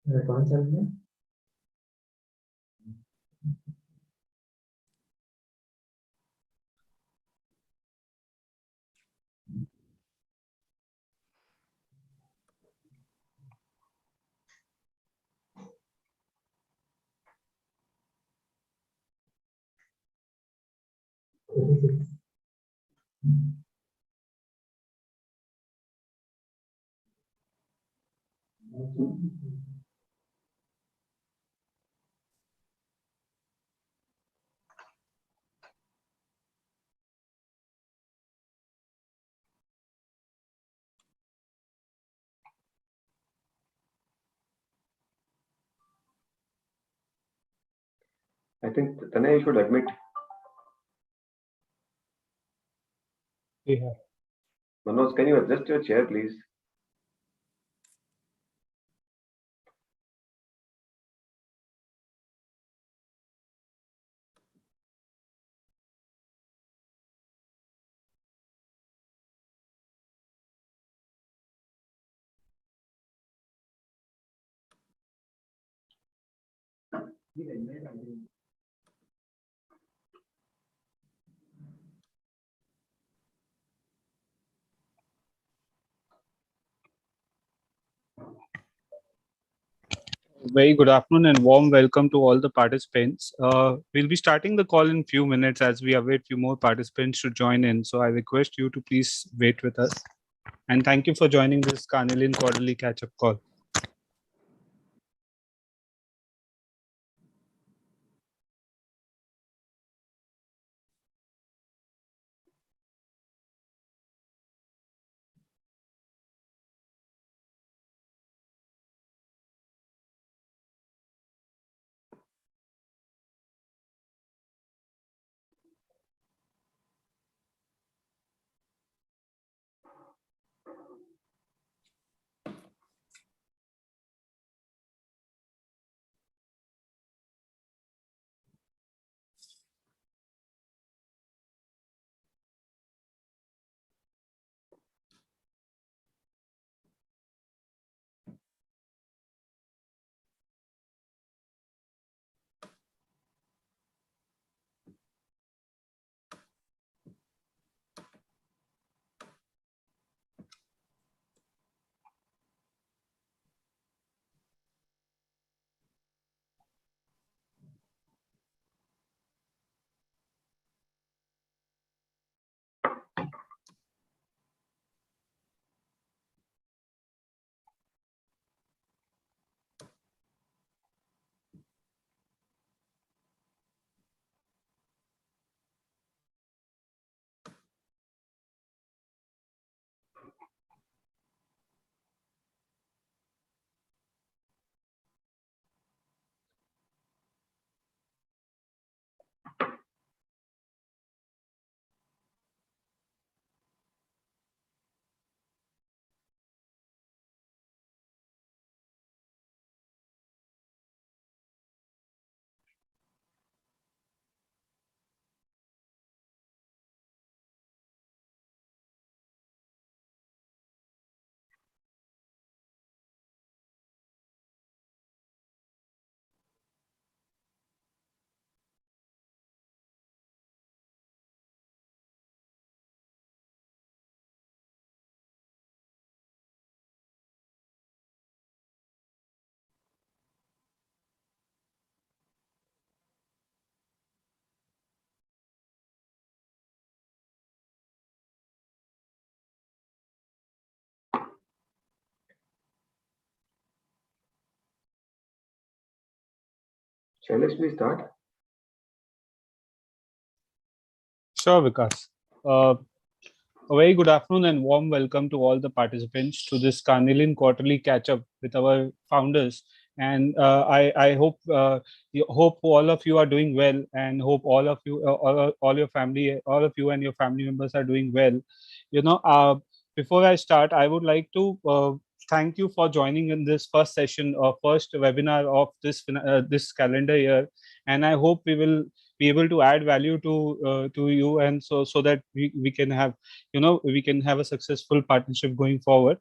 कौन सा है? I think Tanay should admit. Yeah. Manoj, can you adjust your chair, please? Very good afternoon and warm welcome to all the participants. We'll be starting the call in few minutes as we await few more participants to join in. So I request you to please wait with us. And thank you for joining this Carnelian Quarterly Catch Up call. Shailesh, please start. Sure, Vikas. A very good afternoon and warm welcome to all the participants to this Carnelian Quarterly Catch Up with our founders. And I hope hope all of you are doing well, and hope all of you, all your family, all of you and your family members are doing well. You know, before I start, I would like to thank you for joining in this first session or first webinar of this calendar year, and I hope we will be able to add value to you, and so that we can have we can have a successful partnership going forward.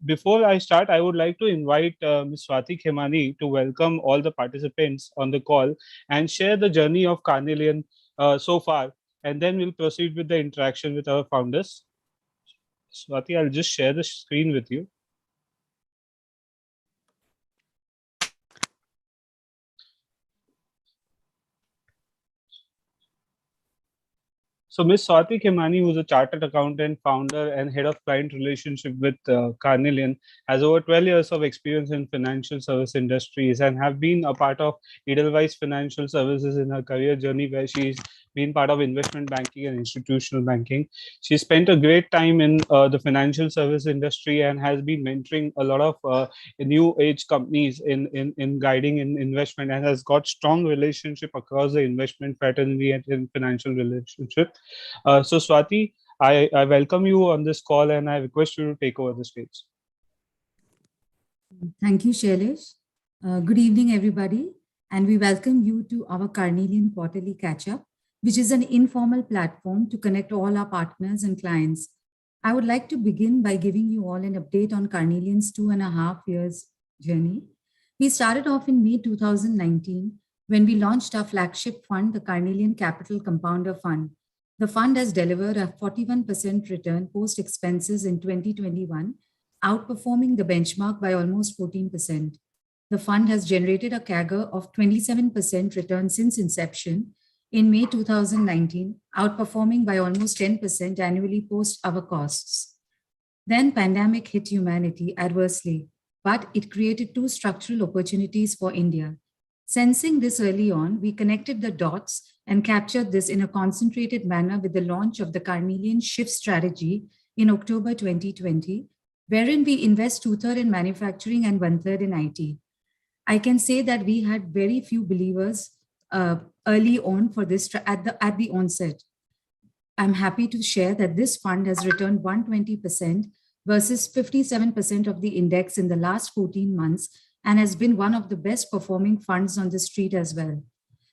Before I start, I would like to invite Ms. Swati Khemani to welcome all the participants on the call and share the journey of Carnelian so far, and then we'll proceed with the interaction with our founders. Swati, I'll just share the screen with you. So Ms. Swati Khemani, who's a chartered accountant, founder, and head of client relationship with Carnelian, has over 12 years of experience in financial service industries and have been a part of Edelweiss Financial Services in her career journey, where she's been part of investment banking and institutional banking. She spent a great time in the financial service industry and has been mentoring a lot of new age companies in guiding in investment, and has got strong relationship across the investment fraternity and in financial relationship. So Swati, I welcome you on this call and I request you to take over the stage. Thank you, Shailesh. Good evening, everybody. And we welcome you to our Carnelian Quaterly Catch Up, which is an informal platform to connect all our partners and clients. I would like to begin by giving you all an update on Carnelian's 2.5 years journey. We started off in May 2019 when we launched our flagship fund, the Carnelian Capital Compounder Fund. The fund has delivered a 41% return post expenses in 2021, outperforming the benchmark by almost 14%. The fund has generated a CAGR of 27% return since inception in May 2019, outperforming by almost 10% annually post our costs. Then pandemic hit humanity adversely, but it created two structural opportunities for India. Sensing this early on, we connected the dots and captured this in a concentrated manner with the launch of the Carnelian Shift strategy in October 2020, wherein we invest 2/3 in manufacturing and 1/3 in IT. I can say that we had very few believers early on for this at the onset. I'm happy to share that this fund has returned 120% versus 57% of the index in the last 14 months and has been one of the best performing funds on the street as well.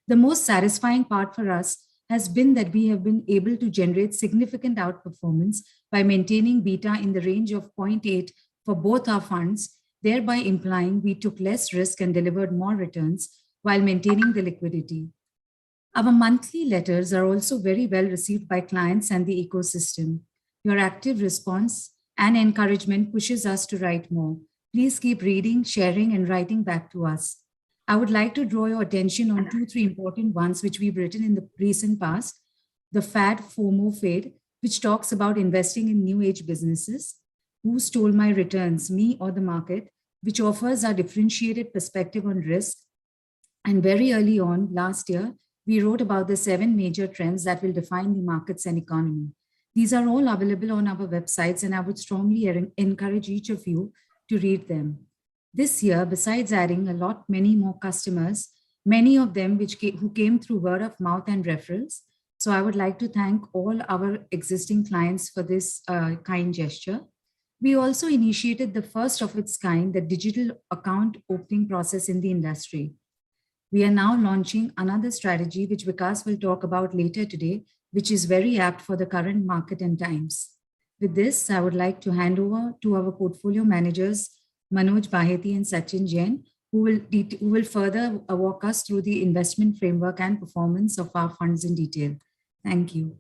The most satisfying part for us has been that we have been able to generate significant outperformance by maintaining beta in the range of 0.8 for both our funds, thereby implying we took less risk and delivered more returns while maintaining the liquidity. Our monthly letters are also very well received by clients and the ecosystem. Your active response and encouragement pushes us to write more. Please keep reading, sharing, and writing back to us. I would like to draw your attention on 2-3 important ones which we've written in the recent past. The Fad FOMO Fade, which talks about investing in new age businesses. Who Stole My Returns, Me or the Market, which offers our differentiated perspective on risk. And very early on last year, we wrote about the 7 major trends that will define the markets and economy. These are all available on our websites, and I would strongly encourage each of you to read them. This year, besides adding many more customers, many of them who came through word of mouth and referrals. So I would like to thank all our existing clients for this kind gesture. We also initiated the first of its kind, the digital account opening process in the industry. We are now launching another strategy, which Vikas will talk about later today, which is very apt for the current market and times. With this, I would like to hand over to our portfolio managers, Manoj Baheti and Sachin Jain, who will further walk us through the investment framework and performance of our funds in detail. Thank you.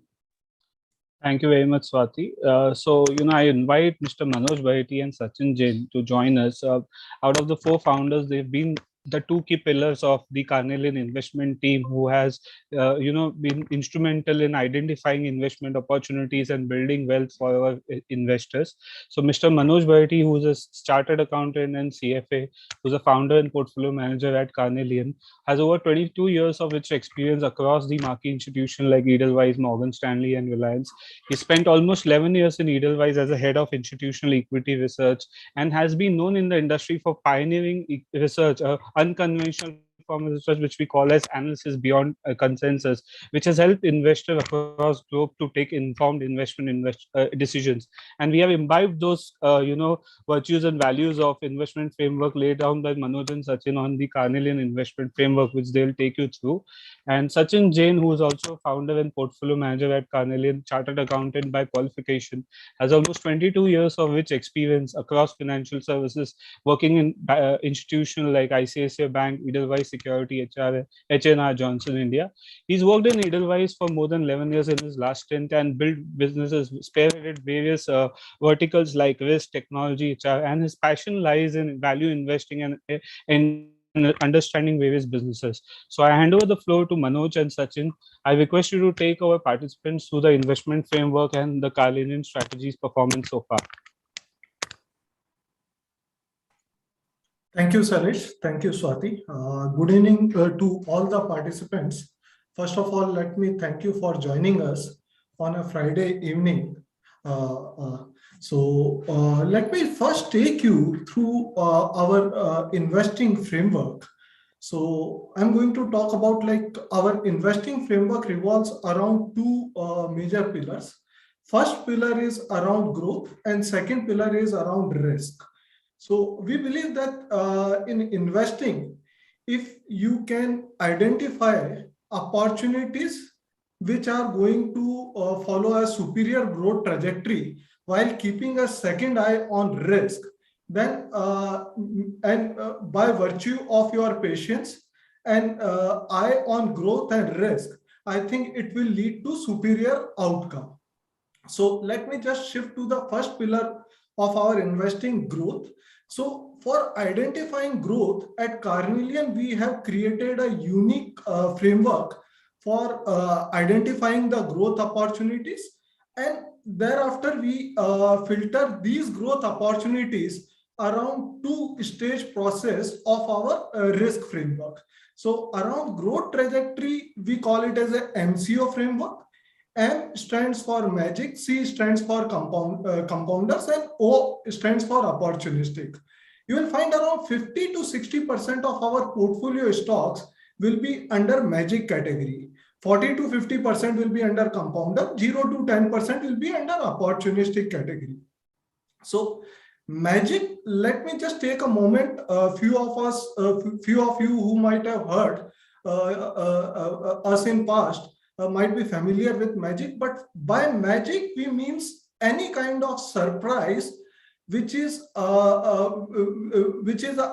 Thank you very much, Swati. I invite Mr. Manoj Baheti and Sachin Jain to join us. Out of the 4 founders, they've been the 2 key pillars of the Carnelian investment team, who has been instrumental in identifying investment opportunities and building wealth for our investors. So Mr. Manoj Baheti, who is a chartered accountant and CFA, who's a founder and portfolio manager at Carnelian, has over 22 years of rich experience across the marquee institutions like Edelweiss, Morgan Stanley, and Reliance. He spent almost 11 years in Edelweiss as a head of institutional equity research and has been known in the industry for pioneering research, unconventional performance research, which we call as analysis beyond consensus, which has helped investors across globe to take informed decisions. And we have imbibed those, virtues and values of investment framework laid down by Manoj and Sachin on the Carnelian investment framework, which they'll take you through. And Sachin Jain, who is also founder and portfolio manager at Carnelian, chartered accountant by qualification, has almost 22 years of rich experience across financial services, working in institutional like ICICI Bank, Edelweiss Security, HNR Johnson India. He's worked in Edelweiss for more than 11 years in his last stint and built businesses, spearheaded various verticals like risk, technology, HR, and his passion lies in value investing and understanding various businesses. So I hand over the floor to Manoj and Sachin. I request you to take our participants through the investment framework and the Carnelian strategies performance so far. Thank you, Sarish. Thank you, Swati. Good evening to all the participants. First of all, let me thank you for joining us on a Friday evening. Let me first take you through our investing framework. So I'm going to talk about like our investing framework revolves around two major pillars. First pillar is around growth and second pillar is around risk. So we believe that in investing, if you can identify opportunities which are going to follow a superior growth trajectory while keeping a second eye on risk, then by virtue of your patience and eye on growth and risk, I think it will lead to superior outcome. So let me just shift to the first pillar of our investing, growth. So for identifying growth at Carnelian, we have created a unique framework for identifying the growth opportunities, and thereafter we filter these growth opportunities around two-stage process of our risk framework. So around growth trajectory, we call it as a MCO framework. M stands for magic, C stands for compounders, and O stands for opportunistic. You will find around 50 to 60% of our portfolio stocks will be under magic category. 40 to 50% will be under compounder, 0 to 10% will be under opportunistic category. So magic, let me just take a moment. Few of you who might have heard us in past might be familiar with magic, but by magic we means any kind of surprise which is the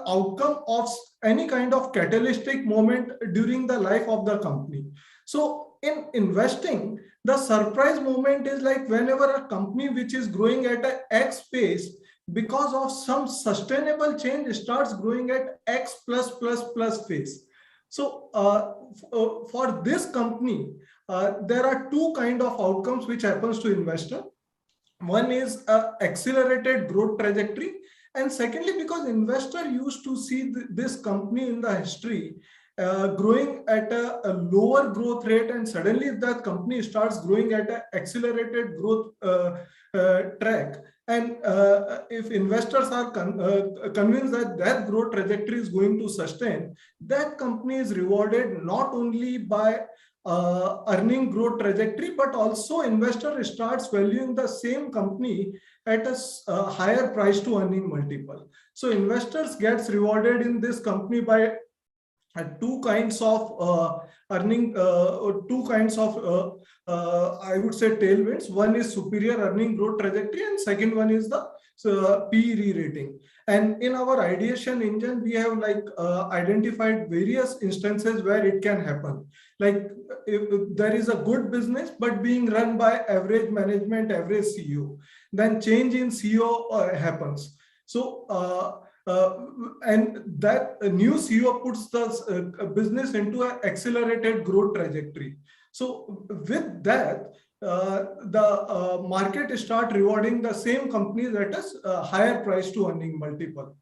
outcome of any kind of catalytic moment during the life of the company. So in investing, the surprise moment is like whenever a company which is growing at a X pace, because of some sustainable change, starts growing at X plus plus plus pace. So for this company, there are two kind of outcomes which happens to investor. One is accelerated growth trajectory, and secondly, because investor used to see this company in the history growing at a lower growth rate, and suddenly if that company starts growing at an accelerated growth track, and if investors are convinced that that growth trajectory is going to sustain, that company is rewarded not only by earning growth trajectory, but also investor starts valuing the same company at a higher price to earning multiple. So investors gets rewarded in this company by two kinds of earning, two kinds of I would say tailwinds. One is superior earning growth trajectory, and second one is the PE re-rating. And in our ideation engine, we have like identified various instances where it can happen. Like if there is a good business but being run by average management, average CEO, then change in CEO happens. So and that new CEO puts the business into an accelerated growth trajectory. So with that, the market start rewarding the same companies at a higher price to earning multiple.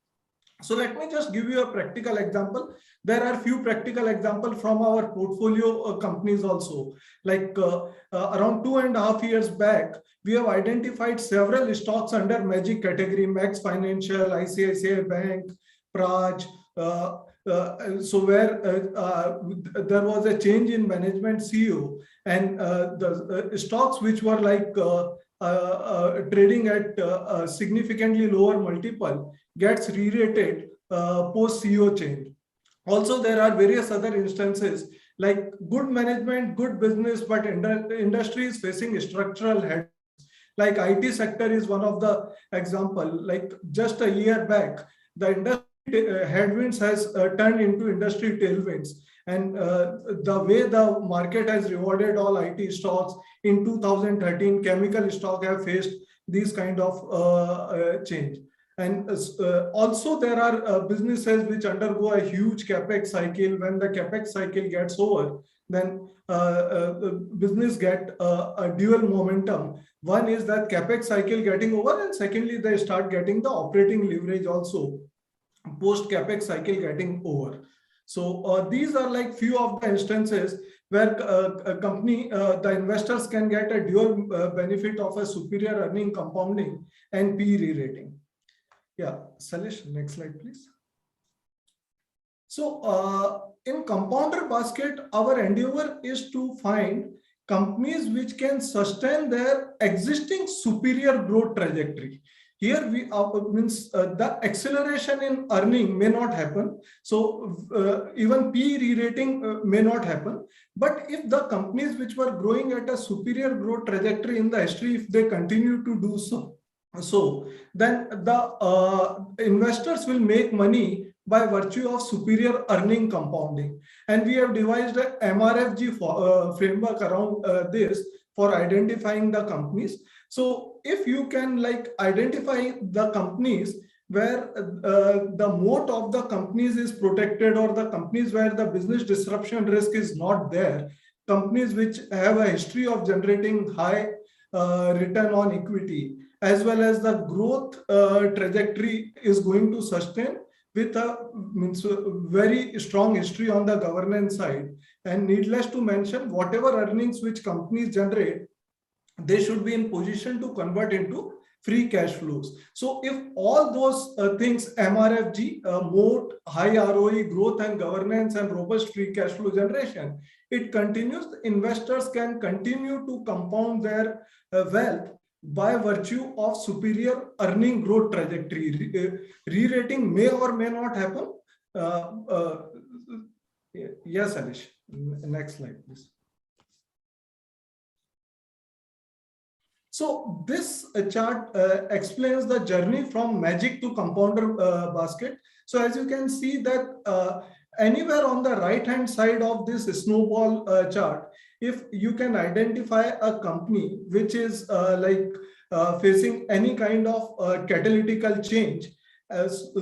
So let me just give you a practical example. There are few practical examples from our portfolio companies also. Like around 2.5 years back, we have identified several stocks under magic category: Max Financial, ICICI Bank, Praj, So where there was a change in management CEO, and the stocks which were like trading at a significantly lower multiple gets re-rated post CEO change. Also, there are various other instances like good management, good business, but industry is facing structural head. Like IT sector is one of the example. Like just a year back, the industry headwinds has turned into industry tailwinds, and the way the market has rewarded all IT stocks in 2013, chemical stock have faced these kind of change. And also there are businesses which undergo a huge capex cycle. When the capex cycle gets over, then business get a dual momentum. One is that capex cycle getting over, and secondly, they start getting the operating leverage also post capex cycle getting over. So these are like few of the instances where a company, the investors can get a dual benefit of a superior earning compounding and PE re-rating. Yeah, Salish, next slide, please. So in compounder basket, our endeavor is to find companies which can sustain their existing superior growth trajectory. Here we means the acceleration in earning may not happen. So even PE re-rating may not happen. But if the companies which were growing at a superior growth trajectory in the history, if they continue to do so, then the investors will make money by virtue of superior earning compounding. And we have devised a MRFG framework around this for identifying the companies. So if you can like identify the companies where the moat of the companies is protected, or the companies where the business disruption risk is not there, companies which have a history of generating high return on equity, as well as the growth trajectory is going to sustain with a very strong history on the governance side. And needless to mention, whatever earnings which companies generate, they should be in position to convert into free cash flows. So if all those things, MRFG, moat, high ROE, growth and governance, and robust free cash flow generation, it continues, investors can continue to compound their wealth by virtue of superior earning growth trajectory. Re-rating may or may not happen. Yes, Alish. Next slide, please. So this chart explains the journey from magic to compounder basket. So as you can see that anywhere on the right hand side of this snowball chart, if you can identify a company which is facing any kind of catalytical change,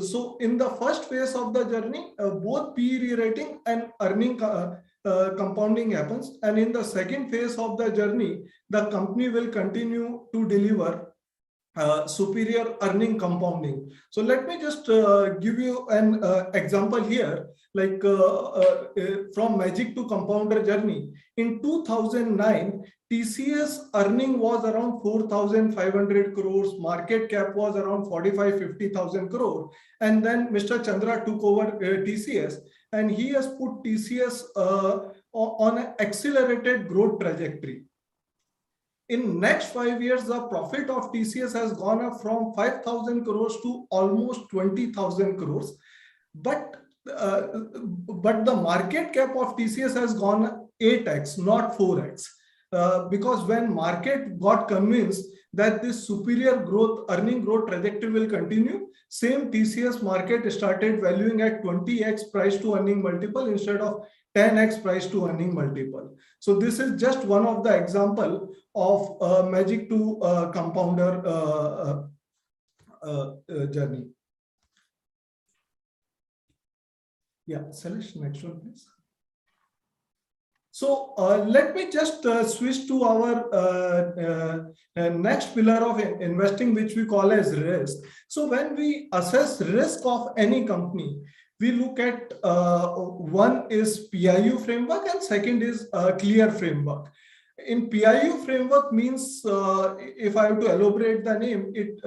so in the first phase of the journey, both PE re-rating and earning compounding happens, and in the second phase of the journey, the company will continue to deliver superior earning compounding. So let me just give you an example here, like from magic to compounder journey. In 2009, TCS earning was around 4,500 crores, market cap was around 45-50,000 crore, and then Mr. Chandra took over TCS, and he has put TCS on an accelerated growth trajectory. In next 5 years, the profit of TCS has gone up from 5,000 crores to almost 20,000 crores. But the market cap of TCS has gone 8x, not 4x. Because when market got convinced that this superior growth, earning growth trajectory will continue, same TCS market started valuing at 20x price to earning multiple instead of 10x price to earning multiple. So this is just one of the example of magic to compounder journey. Yeah, Salish, next one, please. So let me just switch to our next pillar of investing, which we call as risk. So when we assess risk of any company, we look at one is PIU framework and second is clear framework. In PIU framework means, if I have to elaborate the name, it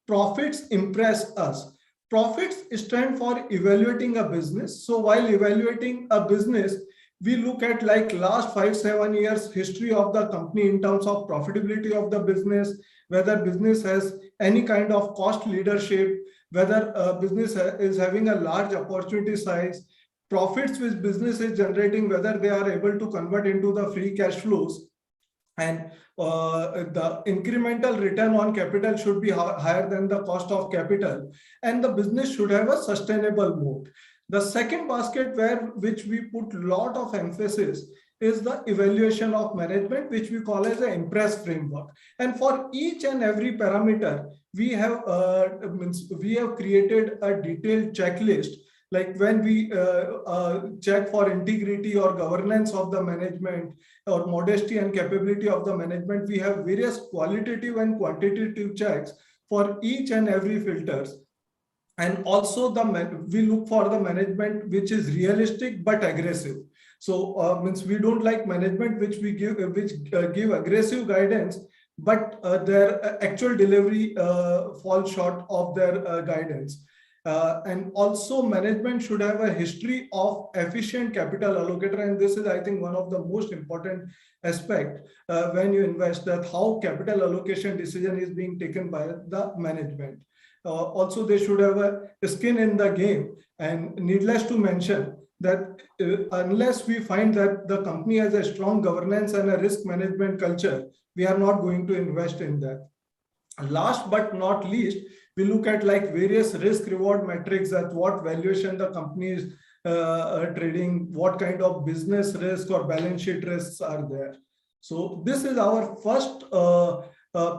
profits impress us. profits stand for evaluating a business. So while evaluating a business, we look at like last 5-7 years history of the company in terms of profitability of the business, whether business has any kind of cost leadership, whether business is having a large opportunity size, profits which business is generating, whether they are able to convert into the free cash flows, and the incremental return on capital should be higher than the cost of capital, and the business should have a sustainable moat. The second basket which we put lot of emphasis is the evaluation of management, which we call as the impress framework. And for each and every parameter, we have created a detailed checklist. Like when we check for integrity or governance of the management, or modesty and capability of the management, we have various qualitative and quantitative checks for each and every filters. And also we look for the management which is realistic but aggressive. So means we don't like management which give aggressive guidance, but their actual delivery falls short of their guidance. And also management should have a history of efficient capital allocator, and this is, I think, one of the most important aspect when you invest, that how capital allocation decision is being taken by the management. Also, they should have a skin in the game, and needless to mention that unless we find that the company has a strong governance and a risk management culture, we are not going to invest in that. Last but not least, we look at like various risk reward metrics, that what valuation the company is trading, what kind of business risk or balance sheet risks are there. So this is our first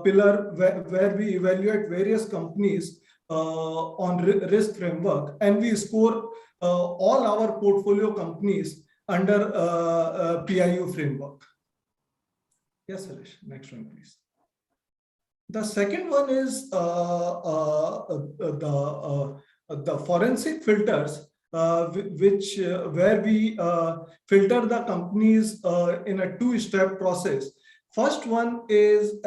pillar where we evaluate various companies on risk framework, and we score all our portfolio companies under PIU framework. Yes, Harish, next one, please. The second one is the forensic filters, where we filter the companies in a two-step process. First one is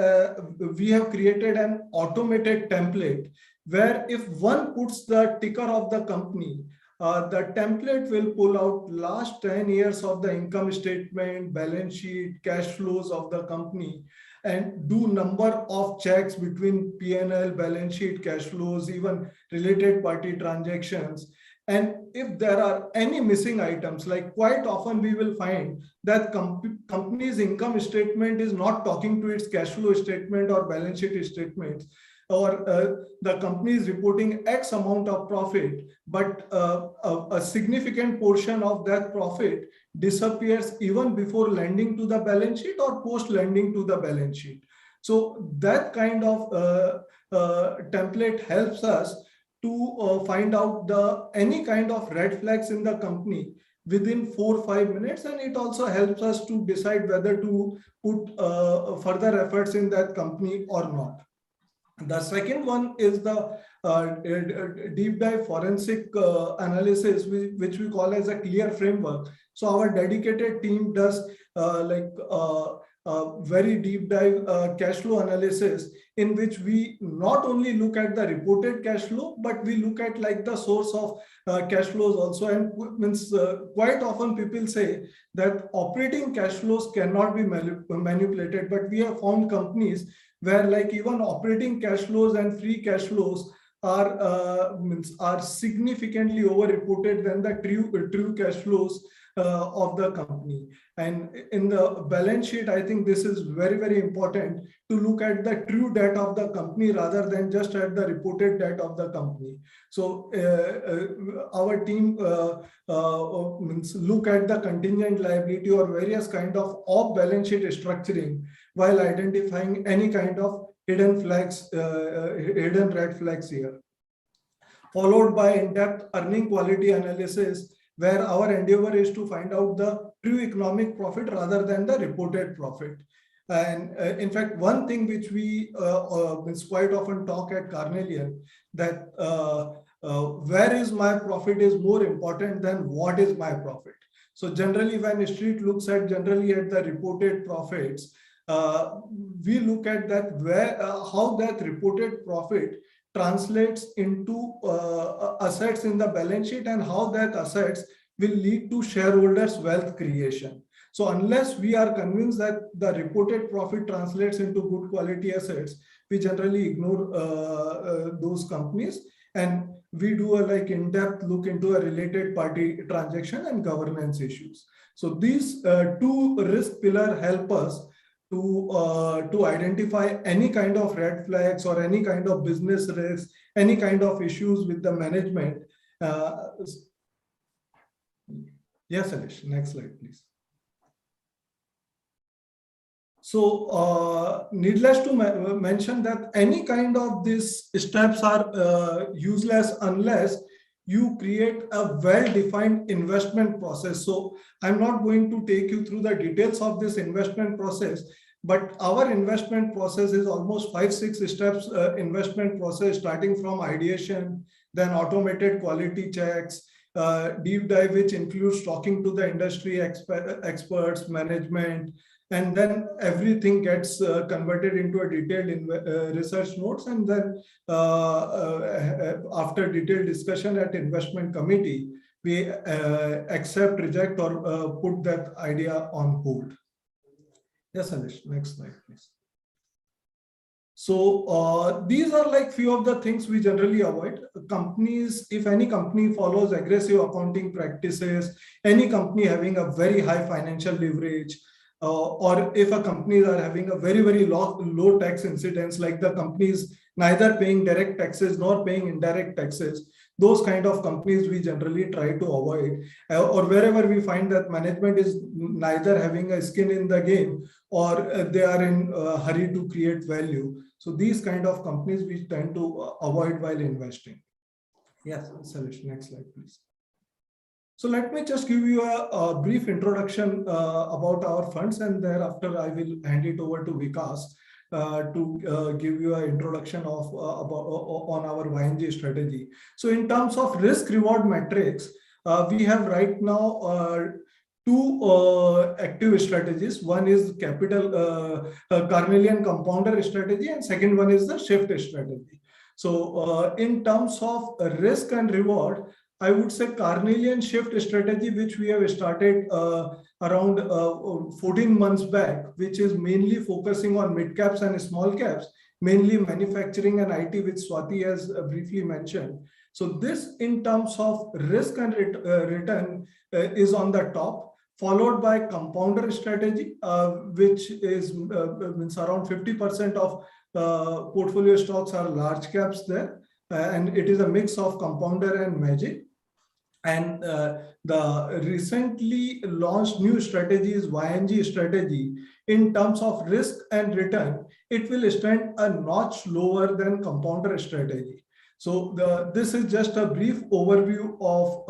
we have created an automated template where if one puts the ticker of the company, the template will pull out last 10 years of the income statement, balance sheet, cash flows of the company, and do number of checks between P&L, balance sheet, cash flows, even related party transactions. And if there are any missing items, like quite often we will find that company's income statement is not talking to its cash flow statement or balance sheet statements, or the company is reporting X amount of profit, but a significant portion of that profit disappears even before lending to the balance sheet or post lending to the balance sheet. So that kind of template helps us to find out any kind of red flags in the company within 4 or 5 minutes, and it also helps us to decide whether to put further efforts in that company or not. The second one is the deep dive forensic analysis, which we call as a clear framework. So our dedicated team does very deep dive cash flow analysis, in which we not only look at the reported cash flow, but we look at like the source of cash flows also. And means quite often people say that operating cash flows cannot be manipulated, but we have found companies where like even operating cash flows and free cash flows are significantly over-reported than the true cash flows of the company. And in the balance sheet, I think this is very, very important to look at the true debt of the company rather than just at the reported debt of the company. So our team look at the contingent liability or various kind of off-balance sheet structuring while identifying any kind of hidden flags, hidden red flags here. Followed by in-depth earning quality analysis, where our endeavor is to find out the true economic profit rather than the reported profit. And in fact, one thing which we quite often talk at Carnelian, that where is my profit is more important than what is my profit. So generally when street looks at generally at the reported profits, we look at that how that reported profit translates into assets in the balance sheet and how that assets will lead to shareholders' wealth creation. So unless we are convinced that the reported profit translates into good quality assets, we generally ignore those companies, and we do a in-depth look into a related party transaction and governance issues. So these two risk pillars help us to identify any kind of red flags or any kind of business risks, any kind of issues with the management. Yes, Alish, next slide, please. So needless to mention that any kind of these steps are useless unless you create a well-defined investment process. So I'm not going to take you through the details of this investment process, but our investment process is almost 5-6 steps investment process, starting from ideation, then automated quality checks, deep dive, which includes talking to the industry experts, management, and then everything gets converted into a detailed research notes, and then after detailed discussion at investment committee, we accept, reject, or put that idea on hold. Yes, Anish, next slide, please. So these are few of the things we generally avoid. Companies, if any company follows aggressive accounting practices, any company having a very high financial leverage, or if a companies are having a very, very low tax incidence, like the companies neither paying direct taxes nor paying indirect taxes, those kind of companies we generally try to avoid, or wherever we find that management is neither having a skin in the game or they are in a hurry to create value. So these kind of companies we tend to avoid while investing. Yes, Salish, next slide, please. So let me just give you a brief introduction about our funds, and thereafter I will hand it over to Vikas to give you an introduction of on our YNG strategy. So in terms of risk reward metrics, we have right now two active strategies. One is capital Carnelian compounder strategy, and second one is the shift strategy. So in terms of risk and reward, I would say Carnelian shift strategy, which we have started around 14 months back, which is mainly focusing on mid caps and small caps, mainly manufacturing and IT, which Swati has briefly mentioned. So this in terms of risk and return is on the top, followed by compounder strategy, which is means around 50% of portfolio stocks are large caps there. And it is a mix of compounder and magic. And the recently launched new strategy is YNG strategy. In terms of risk and return, it will stand a notch lower than compounder strategy. So this is just a brief overview of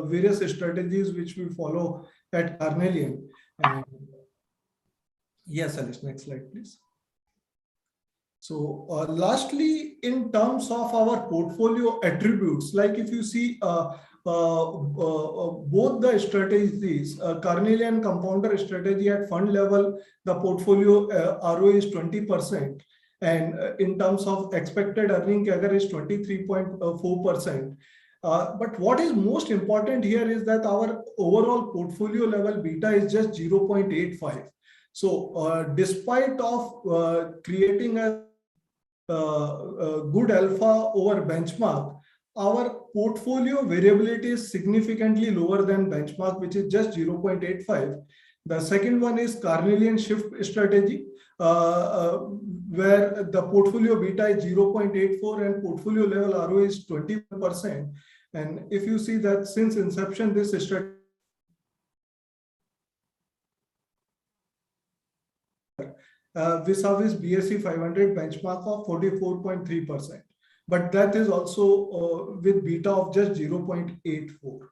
various strategies which we follow at Carnelian. And yes, Alice, next slide, please. So lastly, in terms of our portfolio attributes, like if you see both the strategies, Carnelian compounder strategy at fund level, the portfolio ROE is 20%. And in terms of expected earning CAGR is 23.4%. But what is most important here is that our overall portfolio level beta is just 0.85. So despite of creating a good alpha over benchmark, our portfolio variability is significantly lower than benchmark, which is just 0.85. The second one is Carnelian shift strategy, where the portfolio beta is 0.84 and portfolio level ROE is 20%. And if you see that since inception, this strategy vis-a-vis BSE 500 benchmark of 44.3%. But that is also with beta of just 0.84.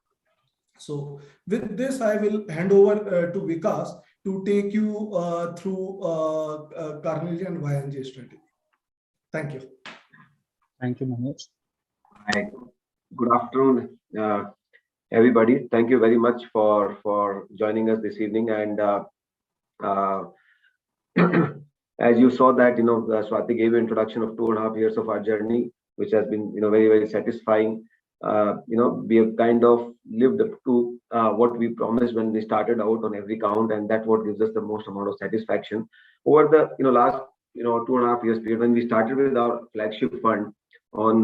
So with this, I will hand over to Vikas to take you through Carnelian YNG strategy. Thank you. Thank you, Manoj. Hi. Good afternoon, everybody. Thank you very much for joining us this evening. And as you saw that, Swati gave an introduction of 2.5 years of our journey. which has been very, very satisfying. We have kind of lived up to what we promised when we started out on every count, and that's what gives us the most amount of satisfaction over the last 2.5 years period, when we started with our flagship fund on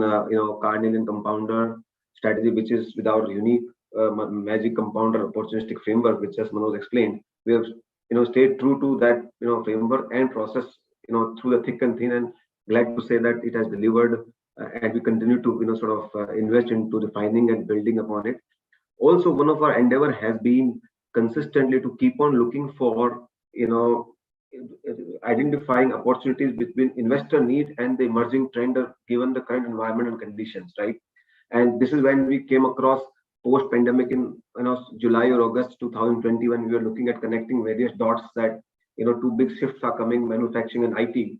Carnelian compounder strategy, which is with our unique magic compounder opportunistic framework, which as Manoj explained. We have stayed true to that framework and process through the thick and thin, and glad to say that it has delivered, and we continue to invest into refining and building upon it. Also, one of our endeavor has been consistently to keep on looking for identifying opportunities between investor need and the emerging trend given the current environment and conditions, right? And this is when we came across post pandemic in July or August 2020, when we were looking at connecting various dots that two big shifts are coming, manufacturing and IT.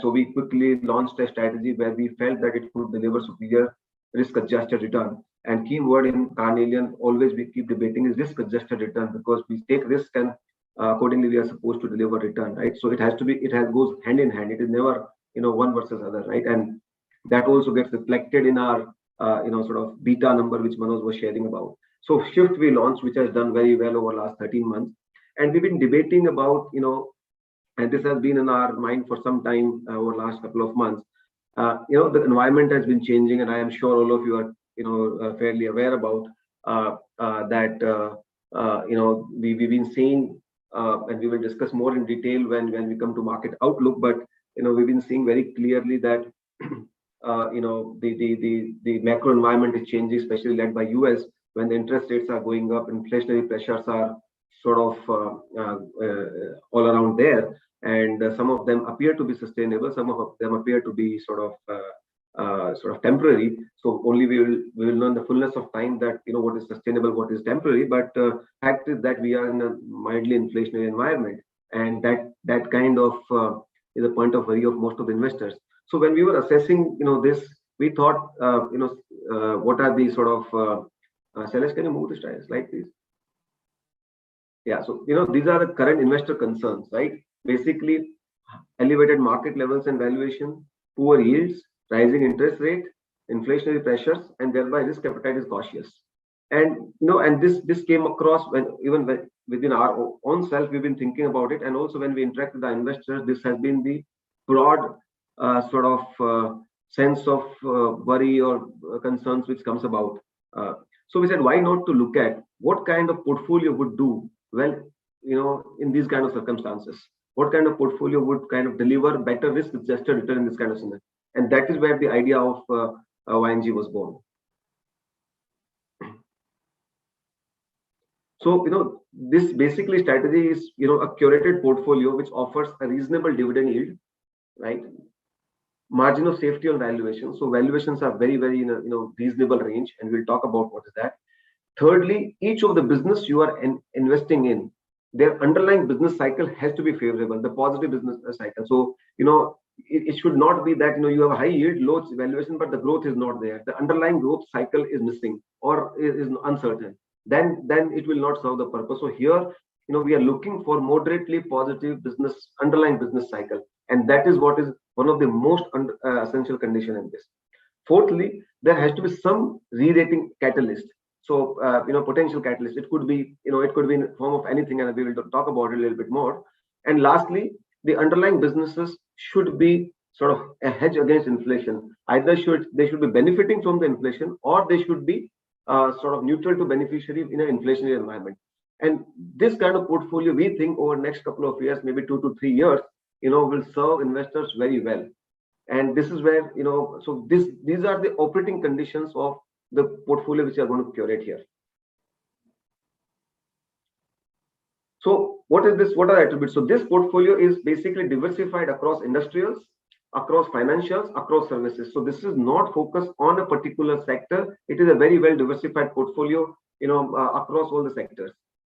So we quickly launched a strategy where we felt that it could deliver superior risk-adjusted return. And key word in Carnelian, always we keep debating, is risk-adjusted return, because we take risk and accordingly we are supposed to deliver return, right? So it goes hand in hand. It is never one versus other, right? And that also gets reflected in our beta number, which Manoj was sharing about. So shift we launched, which has done very well over last 13 months, and we've been debating about and this has been in our mind for some time over last couple of months. The environment has been changing, and I am sure all of you are fairly aware about that. We've been seeing, and we will discuss more in detail when we come to market outlook. But we've been seeing very clearly that the macro environment is changing, especially led by US, when the interest rates are going up, inflationary pressures are all around there, and some of them appear to be sustainable, some of them appear to be temporary. So only we will know in the fullness of time that what is sustainable, what is temporary. But fact is that we are in a mildly inflationary environment, and that kind of is a point of worry of most of the investors. So when we were assessing this, we thought what are the Shailesh, can you move the slide please? Yeah, so these are the current investor concerns, right? Basically, elevated market levels and valuation, poor yields, rising interest rate, inflationary pressures, and thereby risk appetite is cautious. And and this came across within our own self, we've been thinking about it, and also when we interact with our investors, this has been the broad sense of worry or concerns which comes about. So we said, why not to look at what kind of portfolio would do well, in these kind of circumstances? What kind of portfolio would kind of deliver better risk-adjusted return in this kind of scenario? And that is where the idea of YNG was born. So this basically strategy is a curated portfolio which offers a reasonable dividend yield, right? Margin of safety on valuation. So valuations are very, very in a reasonable range, and we'll talk about what is that. Thirdly, each of the business you are investing in, their underlying business cycle has to be favorable, the positive business cycle. So it should not be that you have a high yield, low valuation, but the growth is not there. The underlying growth cycle is missing or is uncertain. Then it will not serve the purpose. So here we are looking for moderately positive underlying business cycle, and that is what is one of the most essential condition in this. Fourthly, there has to be some re-rating catalyst. So potential catalyst. It could be in the form of anything, and we will talk about it a little bit more. And lastly, the underlying businesses should be a hedge against inflation. Either they should be benefiting from the inflation, or they should be neutral to beneficiary in an inflationary environment. And this kind of portfolio, we think over the next couple of years, maybe 2 to 3 years, will serve investors very well. And this is where so these are the operating conditions of the portfolio which we are going to curate here. So what is this? What are the attributes? So this portfolio is basically diversified across industrials, across financials, across services. So this is not focused on a particular sector. It is a very well diversified portfolio, across all the sectors.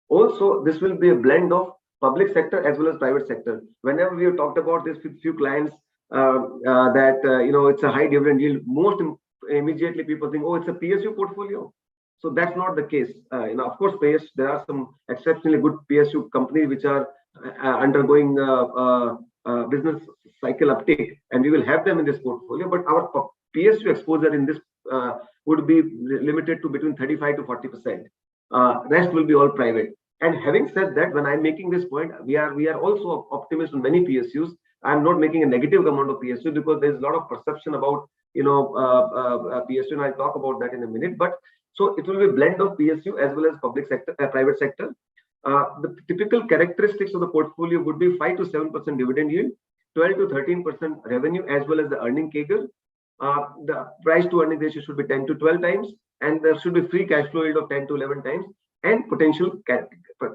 Also, this will be a blend of public sector as well as private sector. Whenever we have talked about this with few clients, that it's a high dividend yield, most immediately people think, oh, it's a PSU portfolio. So that's not the case. Of course, there are some exceptionally good PSU companies which are undergoing business cycle uptick, and we will have them in this portfolio, but our PSU exposure in this would be limited to between 35 to 40%. Rest will be all private. And having said that, when I'm making this point, we are also optimists on many PSUs. I'm not making a negative amount of PSU because there's a lot of perception about PSU, and I'll talk about that in a minute. But so it will be a blend of PSU as well as public sector, private sector. The typical characteristics of the portfolio would be 5 to 7% dividend yield, 12 to 13% revenue, as well as the earning CAGR. The price to earning ratio should be 10 to 12 times, and there should be free cash flow yield of 10 to 11 times, and potential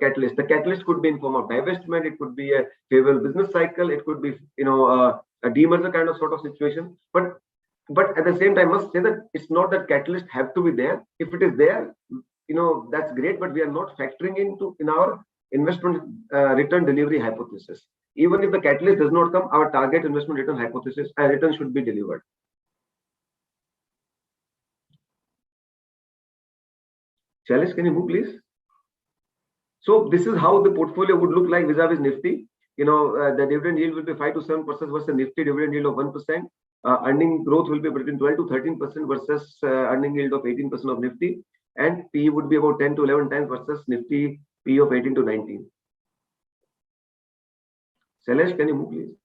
catalyst. The catalyst could be in form of divestment, it could be a favorable business cycle, it could be a demerger kind of sort of situation. But at the same time, I must say that it's not that catalyst have to be there. If it is there, that's great, but we are not factoring in our investment return delivery hypothesis. Even if the catalyst does not come, our target investment return hypothesis return should be delivered. Chalice, can you move, please? So this is how the portfolio would look like vis-a-vis Nifty. The dividend yield will be 5 to 7% versus Nifty dividend yield of 1%. Earning growth will be between 12 to 13% versus earning yield of 18% of Nifty. And PE would be about 10 to 11 times versus Nifty PE of 18 to 19. Shailesh, can you move, please?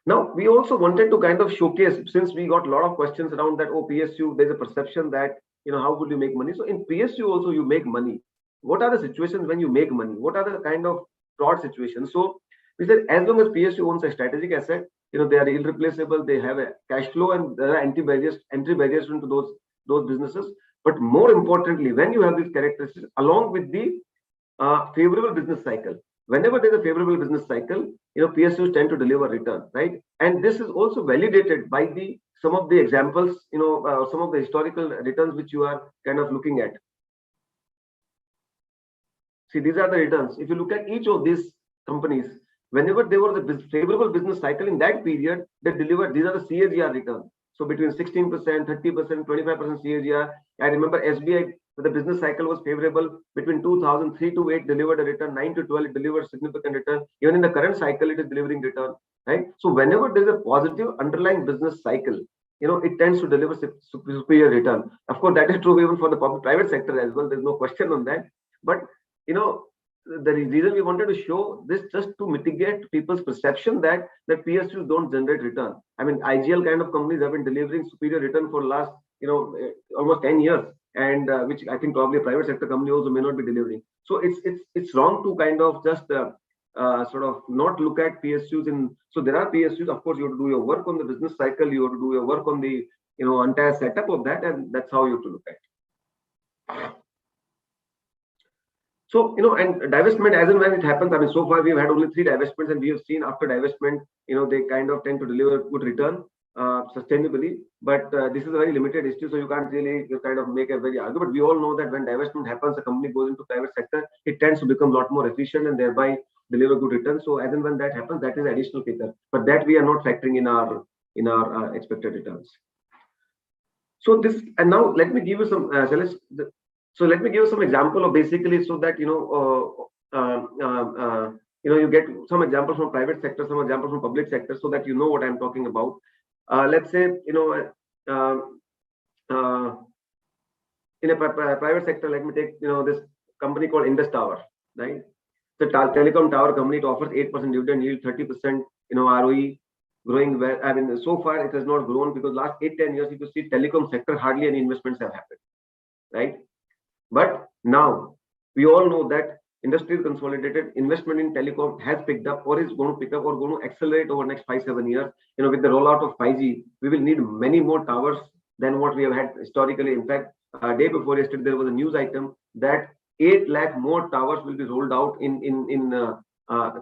Now, we also wanted to kind of showcase, since we got a lot of questions around that, PSU, there's a perception that, how would you make money? So in PSU also you make money. What are the situations when you make money? What are the kind of broad situations? So we said, as long as PSU owns a strategic asset, they are irreplaceable, they have a cash flow, and there are entry barriers into those businesses. But more importantly, when you have these characteristics, along with the favorable business cycle, whenever there's a favorable business cycle, PSUs tend to deliver return, right? And this is also validated by some of the examples, some of the historical returns which you are kind of looking at. See, these are the returns. If you look at each of these companies, whenever there was a favorable business cycle in that period, they delivered, these are the CAGR returns. So between 16%, 30%, 25% CAGR. I remember SBI, the business cycle was favorable between 2003 to 8, delivered a return, 9 to 12, it delivered significant return. Even in the current cycle, it is delivering return, right? So whenever there's a positive underlying business cycle, it tends to deliver superior return. Of course, that is true even for the private sector as well. There's no question on that. But, the reason we wanted to show this just to mitigate people's perception that PSUs don't generate return. I mean, IGL kind of companies have been delivering superior return for last, almost 10 years, and which I think probably a private sector company also may not be delivering. So it's wrong to kind of just sort of not look at PSUs so there are PSUs, of course, you have to do your work on the business cycle, you have to do your work on the, entire setup of that, and that's how you have to look at it. So, and divestment, as and when it happens, I mean, so far we've had only 3 divestments, and we have seen after divestment, they kind of tend to deliver good return sustainably. But this is a very limited issue, so you can't really kind of make a very argument. But we all know that when divestment happens, a company goes into private sector, it tends to become a lot more efficient and thereby deliver good returns. So as and when that happens, that is additional kicker. But that we are not factoring in our expected returns. So this, and now let me give you some, So let me give you some example of basically so that, you get some examples from private sector, some examples from public sector, so that you know what I'm talking about. Let's say, in a private sector, let me take, this company called Indus Tower, right? The telecom tower company, it offers 8% dividend yield, 30%, ROE, growing well. I mean, so far it has not grown because last 8-10 years, if you see telecom sector, hardly any investments have happened, right? But now we all know that industry is consolidated, investment in telecom has picked up or is going to pick up or going to accelerate over the next 5-7 years. With the rollout of 5G, we will need many more towers than what we have had historically. In fact, day before yesterday, there was a news item that 8 lakh more towers will be rolled out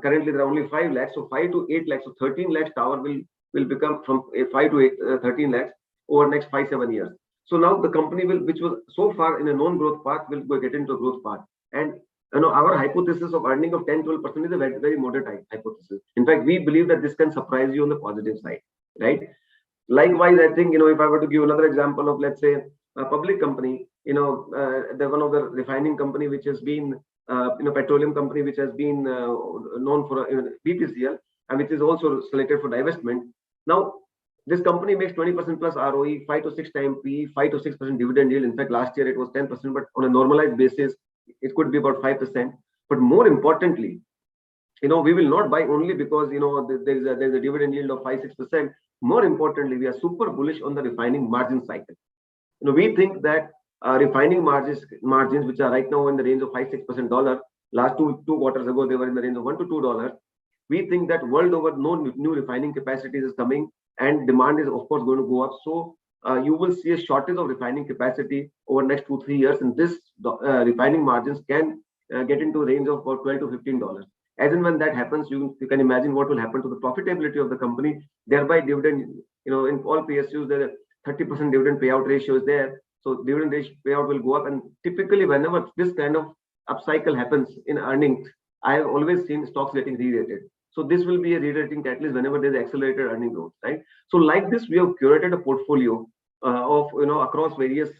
currently there are only 5 lakhs. So 5 to 8 lakhs, so 13 lakhs tower will become from 5 to 13 lakhs over the next 5-7 years. So now the company which was so far in a non-growth path, will get into a growth path. And our hypothesis of earning of 10-12% is a very, very moderate hypothesis. In fact, we believe that this can surprise you on the positive side, right? Likewise, I think, if I were to give another example of, let's say, a public company, they're one of the refining company which has been, petroleum company which has been known for BPCL, and which is also selected for divestment. Now, this company makes 20% plus ROE, 5 to 6 times PE, 5 to 6% dividend yield. In fact, last year it was 10%, but on a normalized basis, it could be about 5%. But more importantly, we will not buy only because there's a dividend yield of 5-6%. More importantly, we are super bullish on the refining margin cycle. We think that refining margins which are right now in the range of 5-6% dollar. Last two quarters ago they were in the range of $1 to $2. We think that world over no new refining capacities is coming, and demand is of course going to go up. So you will see a shortage of refining capacity over next 2-3 years, and this refining margins can get into a range of about $12 to $15. As and when that happens, you can imagine what will happen to the profitability of the company. Thereby, dividend, in all PSUs, the 30% dividend payout ratio is there. So dividend payout will go up. And typically, whenever this kind of upcycle happens in earnings, I have always seen stocks getting re-rated. So this will be a re-rating catalyst whenever there's accelerated earning growth, right? So like this, we have curated a portfolio of across various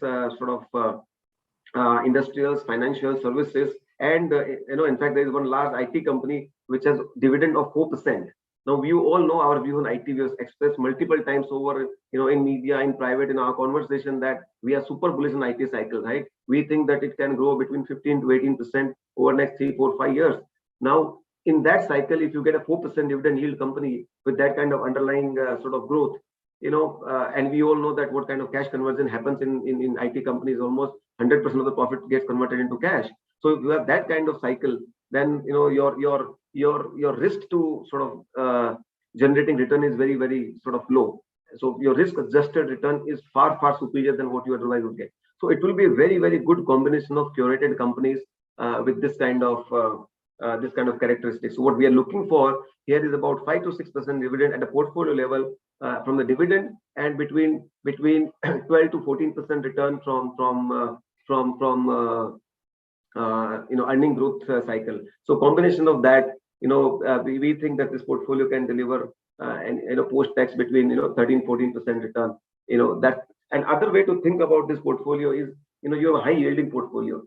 industrials, financial services, and in fact, there is one large IT company which has dividend of 4%. Now, you all know our view on IT. We have expressed multiple times over, in media, in private, in our conversation, that we are super bullish on IT cycle, right? We think that it can grow between 15 to 18% over next 3, 4, 5 years. Now, in that cycle, if you get a 4% dividend yield company with that kind of underlying sort of growth, and we all know that what kind of cash conversion happens in IT companies, almost 100% of the profit gets converted into cash. So if you have that kind of cycle, then your risk to sort of generating return is very, very sort of low. So your risk adjusted return is far, far superior than what you otherwise would get. So it will be a very, very good combination of curated companies with this kind of characteristics. So what we are looking for here is about 5 to 6% dividend at a portfolio level from the dividend, and between 12 to 14% return from earning growth cycle. So combination of that, we think that this portfolio can deliver post tax between 13-14% return. That another way to think about this portfolio is you have a high yielding portfolio.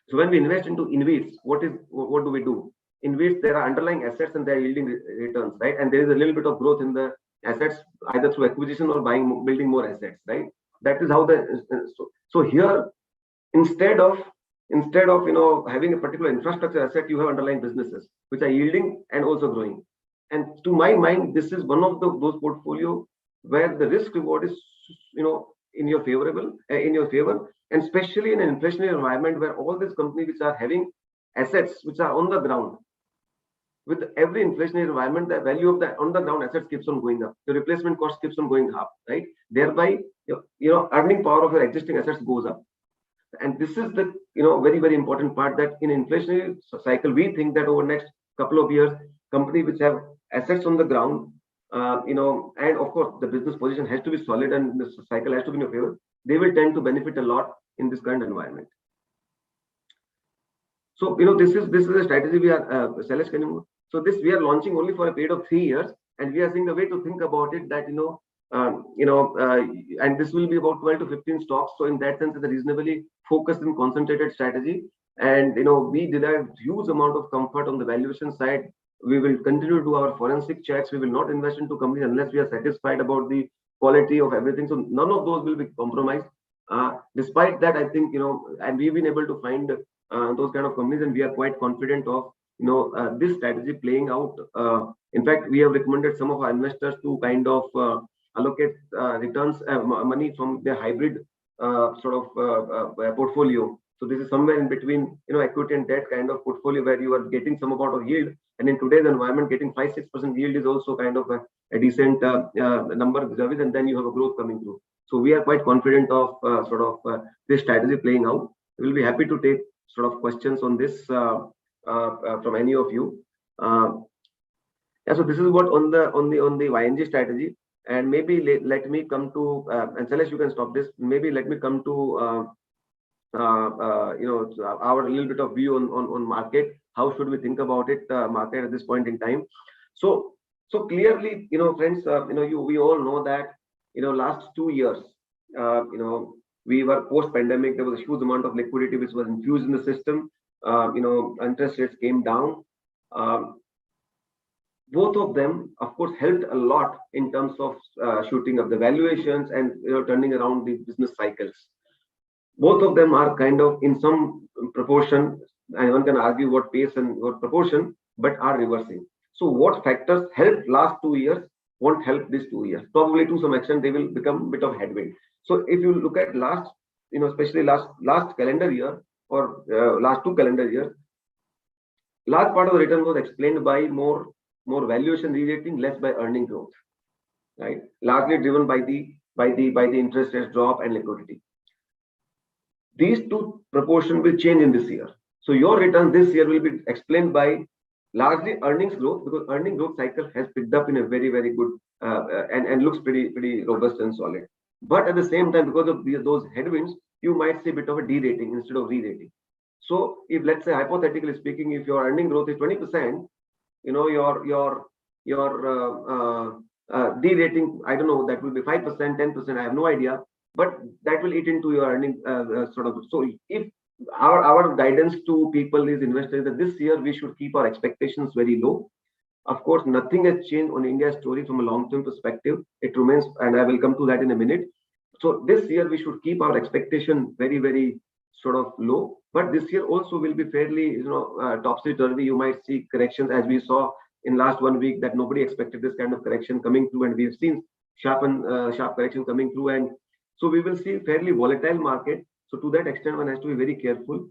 So when we invest into InvITs, what do we do? InvITs, there are underlying assets and they are yielding returns, right? And there is a little bit of growth in the assets either through acquisition or building more assets, right? That is how so here instead of having a particular infrastructure asset, you have underlying businesses which are yielding and also growing. And to my mind, this is one of those portfolio where the risk reward is in your favor, and especially in an inflationary environment where all these companies which are having assets which are on the ground. With every inflationary environment, the value of the on the ground assets keeps on going up. The replacement cost keeps on going up, right? Thereby, earning power of your existing assets goes up. And this is the very, very important part, that in inflationary cycle, we think that over next couple of years, companies which have assets on the ground, and of course the business position has to be solid and the cycle has to be in your favor, they will tend to benefit a lot in this current environment. So this is a strategy we are Shailesh, can you? So this we are launching only for a period of 3 years, and we are seeing the way to think about it that and this will be about 12 to 15 stocks. So in that sense, it's a reasonably focused and concentrated strategy. And we derive huge amount of comfort on the valuation side. We will continue to do our forensic checks. We will not invest into companies unless we are satisfied about the quality of everything. So none of those will be compromised. Despite that, I think and we've been able to find those kind of companies, and we are quite confident of this strategy playing out. In fact, we have recommended some of our investors to kind of allocate returns money from their hybrid portfolio. So this is somewhere in between equity and debt kind of portfolio where you are getting some amount of yield, and in today's environment getting 5-6% yield is also kind of a decent number of service, and then you have a growth coming through. So we are quite confident of this strategy playing out. We will be happy to take questions on this from any of you. Yeah, so this is what on the YNG strategy. And maybe let me come to and Shailesh, you can stop this. Maybe let me come to our little bit of view on market. How should we think about it, market at this point in time? So clearly, friends, we all know that last 2 years, we were post-pandemic. There was a huge amount of liquidity which was infused in the system. Interest rates came down. both of them, of course, helped a lot in terms of shooting up the valuations and turning around the business cycles. Both of them are kind of in some proportion, and one can argue what pace and what proportion, but are reversing. So what factors helped last 2 years won't help this 2 years. Probably to some extent they will become a bit of headwind. So if you look at last, especially last calendar year or last 2 calendar years, large part of the return was explained by more valuation re-rating, less by earning growth, right? Largely driven by the interest rates drop and liquidity. These two proportion will change in this year. So your return this year will be explained by largely earnings growth, because earning growth cycle has picked up in a very, very good and looks pretty robust and solid. But at the same time, because of those headwinds, you might see a bit of a de-rating instead of re-rating. So if, let's say, hypothetically speaking, if your earning growth is 20%, your de-rating, I don't know, that will be 5%, 10%, I have no idea, but that will eat into your earning sort of. So if our guidance to people is investors that this year we should keep our expectations very low. Of course, nothing has changed on India's story from a long-term perspective. It remains, and I will come to that in a minute. So this year we should keep our expectation very, very sort of low. But this year also will be fairly, topsy-turvy. You might see corrections, as we saw in last 1 week, that nobody expected this kind of correction coming through, and we have seen sharp correction coming through, and so we will see fairly volatile market. So to that extent, one has to be very careful.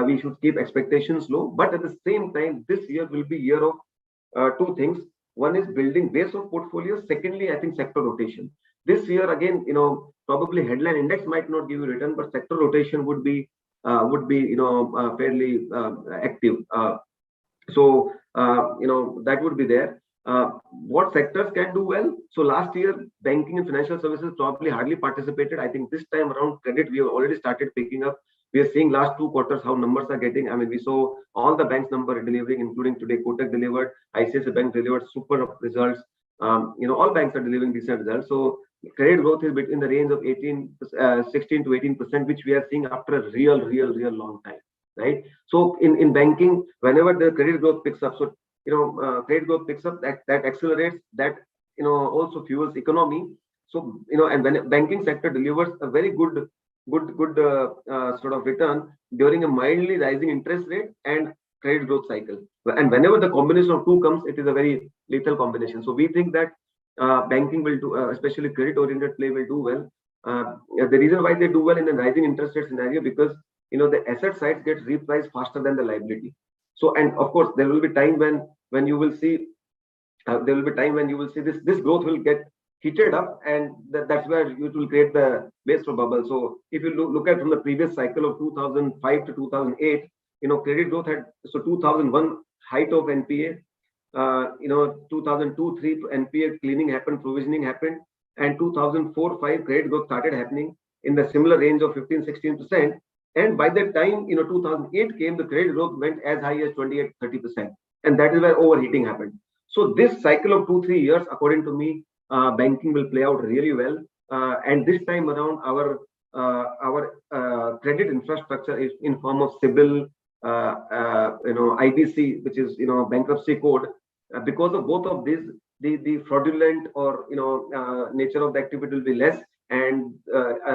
We should keep expectations low, but at the same time, this year will be year of two things. One is building base of portfolio. Secondly, I think sector rotation. This year again, probably headline index might not give you return, but sector rotation would be fairly active. So that would be there. What sectors can do well? So last year, banking and financial services probably hardly participated. I think this time around, credit, we have already started picking up. We are seeing last 2 quarters how numbers are getting. I mean, we saw all the banks number delivering, including today Kotak delivered, ICICI Bank delivered super results. All banks are delivering decent results. So credit growth is between the range of 16 to 18%, which we are seeing after a real long time, right? So in banking, whenever the credit growth picks up, so credit growth picks up, that accelerates, that also fuels economy. So and when banking sector delivers a very good sort of return during a mildly rising interest rate and credit growth cycle, and whenever the combination of two comes, it is a very lethal combination. So we think that banking will do, especially credit oriented play, will do well. The reason why they do well in a rising interest rate scenario, because the asset side gets repriced faster than the liability. So, and of course, there will be time when you will see this growth will get heated up, and that's where it will create the base for bubble. So if you look at from the previous cycle of 2005 to 2008, credit growth had, so 2001 height of NPA, 2002-3 NPA cleaning happened, provisioning happened, and 2004-5 credit growth started happening in the similar range of 15-16%. And by the time 2008 came, the credit growth went as high as 28-30%, and that is where overheating happened. So this cycle of 2-3 years, according to me, banking will play out really well. And this time around, our credit infrastructure is in form of CIBIL, IBC, which is bankruptcy code. Because of both of these, the fraudulent or nature of the activity will be less, and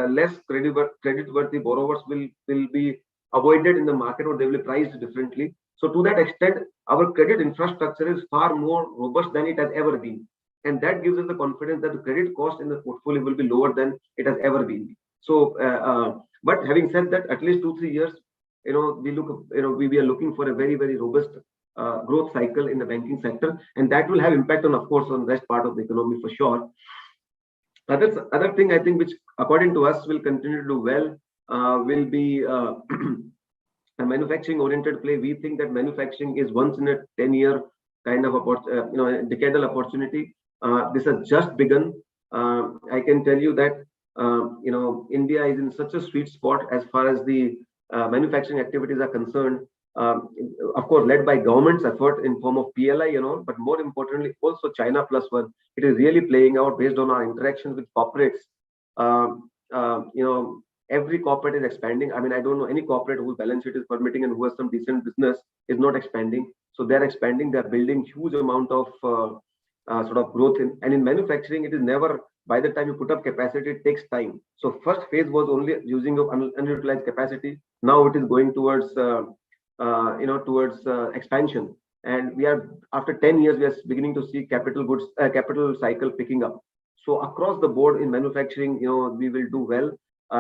less creditworthy borrowers will be avoided in the market, or they will be priced differently. So to that extent, our credit infrastructure is far more robust than it has ever been, and that gives us the confidence that the credit cost in the portfolio will be lower than it has ever been. So, but having said that, at least 2-3 years, we are looking for a very robust growth cycle in the banking sector, and that will have impact on, of course, on the rest part of the economy for sure. Other thing I think which according to us will continue to do well will be a manufacturing oriented play. We think that manufacturing is once in a 10-year kind of decadal opportunity. This has just begun. I can tell you that India is in such a sweet spot as far as the manufacturing activities are concerned. Of course, led by government's effort in form of PLI, but more importantly, also China Plus One. It is really playing out based on our interactions with corporates. every corporate is expanding. I mean, I don't know any corporate whose balance sheet is permitting and who has some decent business is not expanding. So they're expanding, they're building huge amount of sort of growth and in manufacturing, it is never, by the time you put up capacity, it takes time. So first phase was only using of unutilized capacity. Now it is going towards, towards expansion. And we are, after 10 years, we are beginning to see capital cycle picking up. So across the board in manufacturing, we will do well.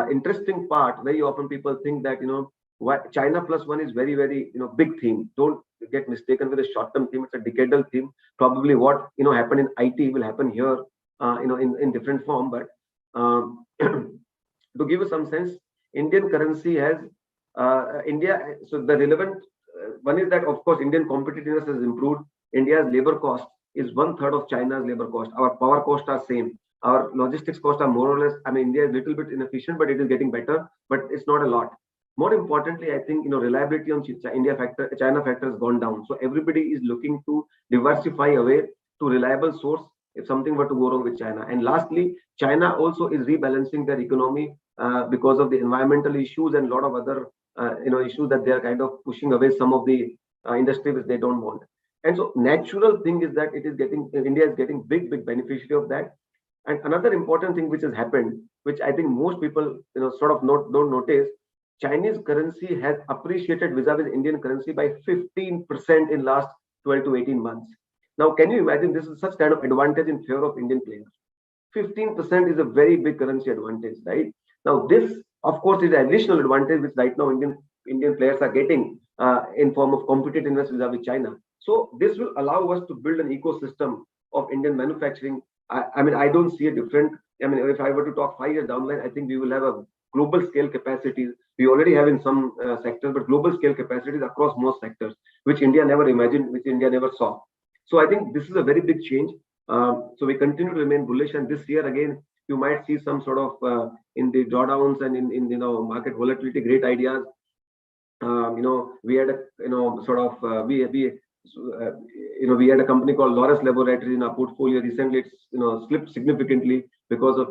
Interesting part, very often people think that, what China plus one is very, very, big theme. Don't get mistaken with a short-term theme. It's a decadal theme. Probably what, happened in IT will happen here, in different form. But to give you some sense, Indian currency has, India, so the relevant one is that, of course, Indian competitiveness has improved. India's labor cost is 1/3 of China's labor cost. Our power costs are same. Our logistics costs are more or less, I mean, India is a little bit inefficient, but it is getting better, but it's not a lot. More importantly, I think, reliability on China factor has gone down. So everybody is looking to diversify away to reliable source if something were to go wrong with China. And lastly, China also is rebalancing their economy because of the environmental issues and a lot of other, issues that they are kind of pushing away some of the industry which they don't want. And so natural thing is that India is getting big beneficiary of that. And another important thing which has happened, which I think most people, sort of don't notice, Chinese currency has appreciated vis-a-vis Indian currency by 15% in last 12 to 18 months. Now, can you imagine this is such kind of advantage in favor of Indian players? 15% is a very big currency advantage, right? Now, this, of course, is an additional advantage which right now Indian players are getting in form of competitiveness vis-a-vis China. So this will allow us to build an ecosystem of Indian manufacturing. I mean, I don't see a different. I mean, if I were to talk 5 years down the line, I think we will have a global scale capacities. We already have in some sectors, but global scale capacities across most sectors, which India never imagined, which India never saw. So I think this is a very big change. So we continue to remain bullish, and this year again, you might see some sort of in the drawdowns and in market volatility, great ideas. We had a sort of we had a company called Laurus Laboratories in our portfolio. Recently, it's slipped significantly because of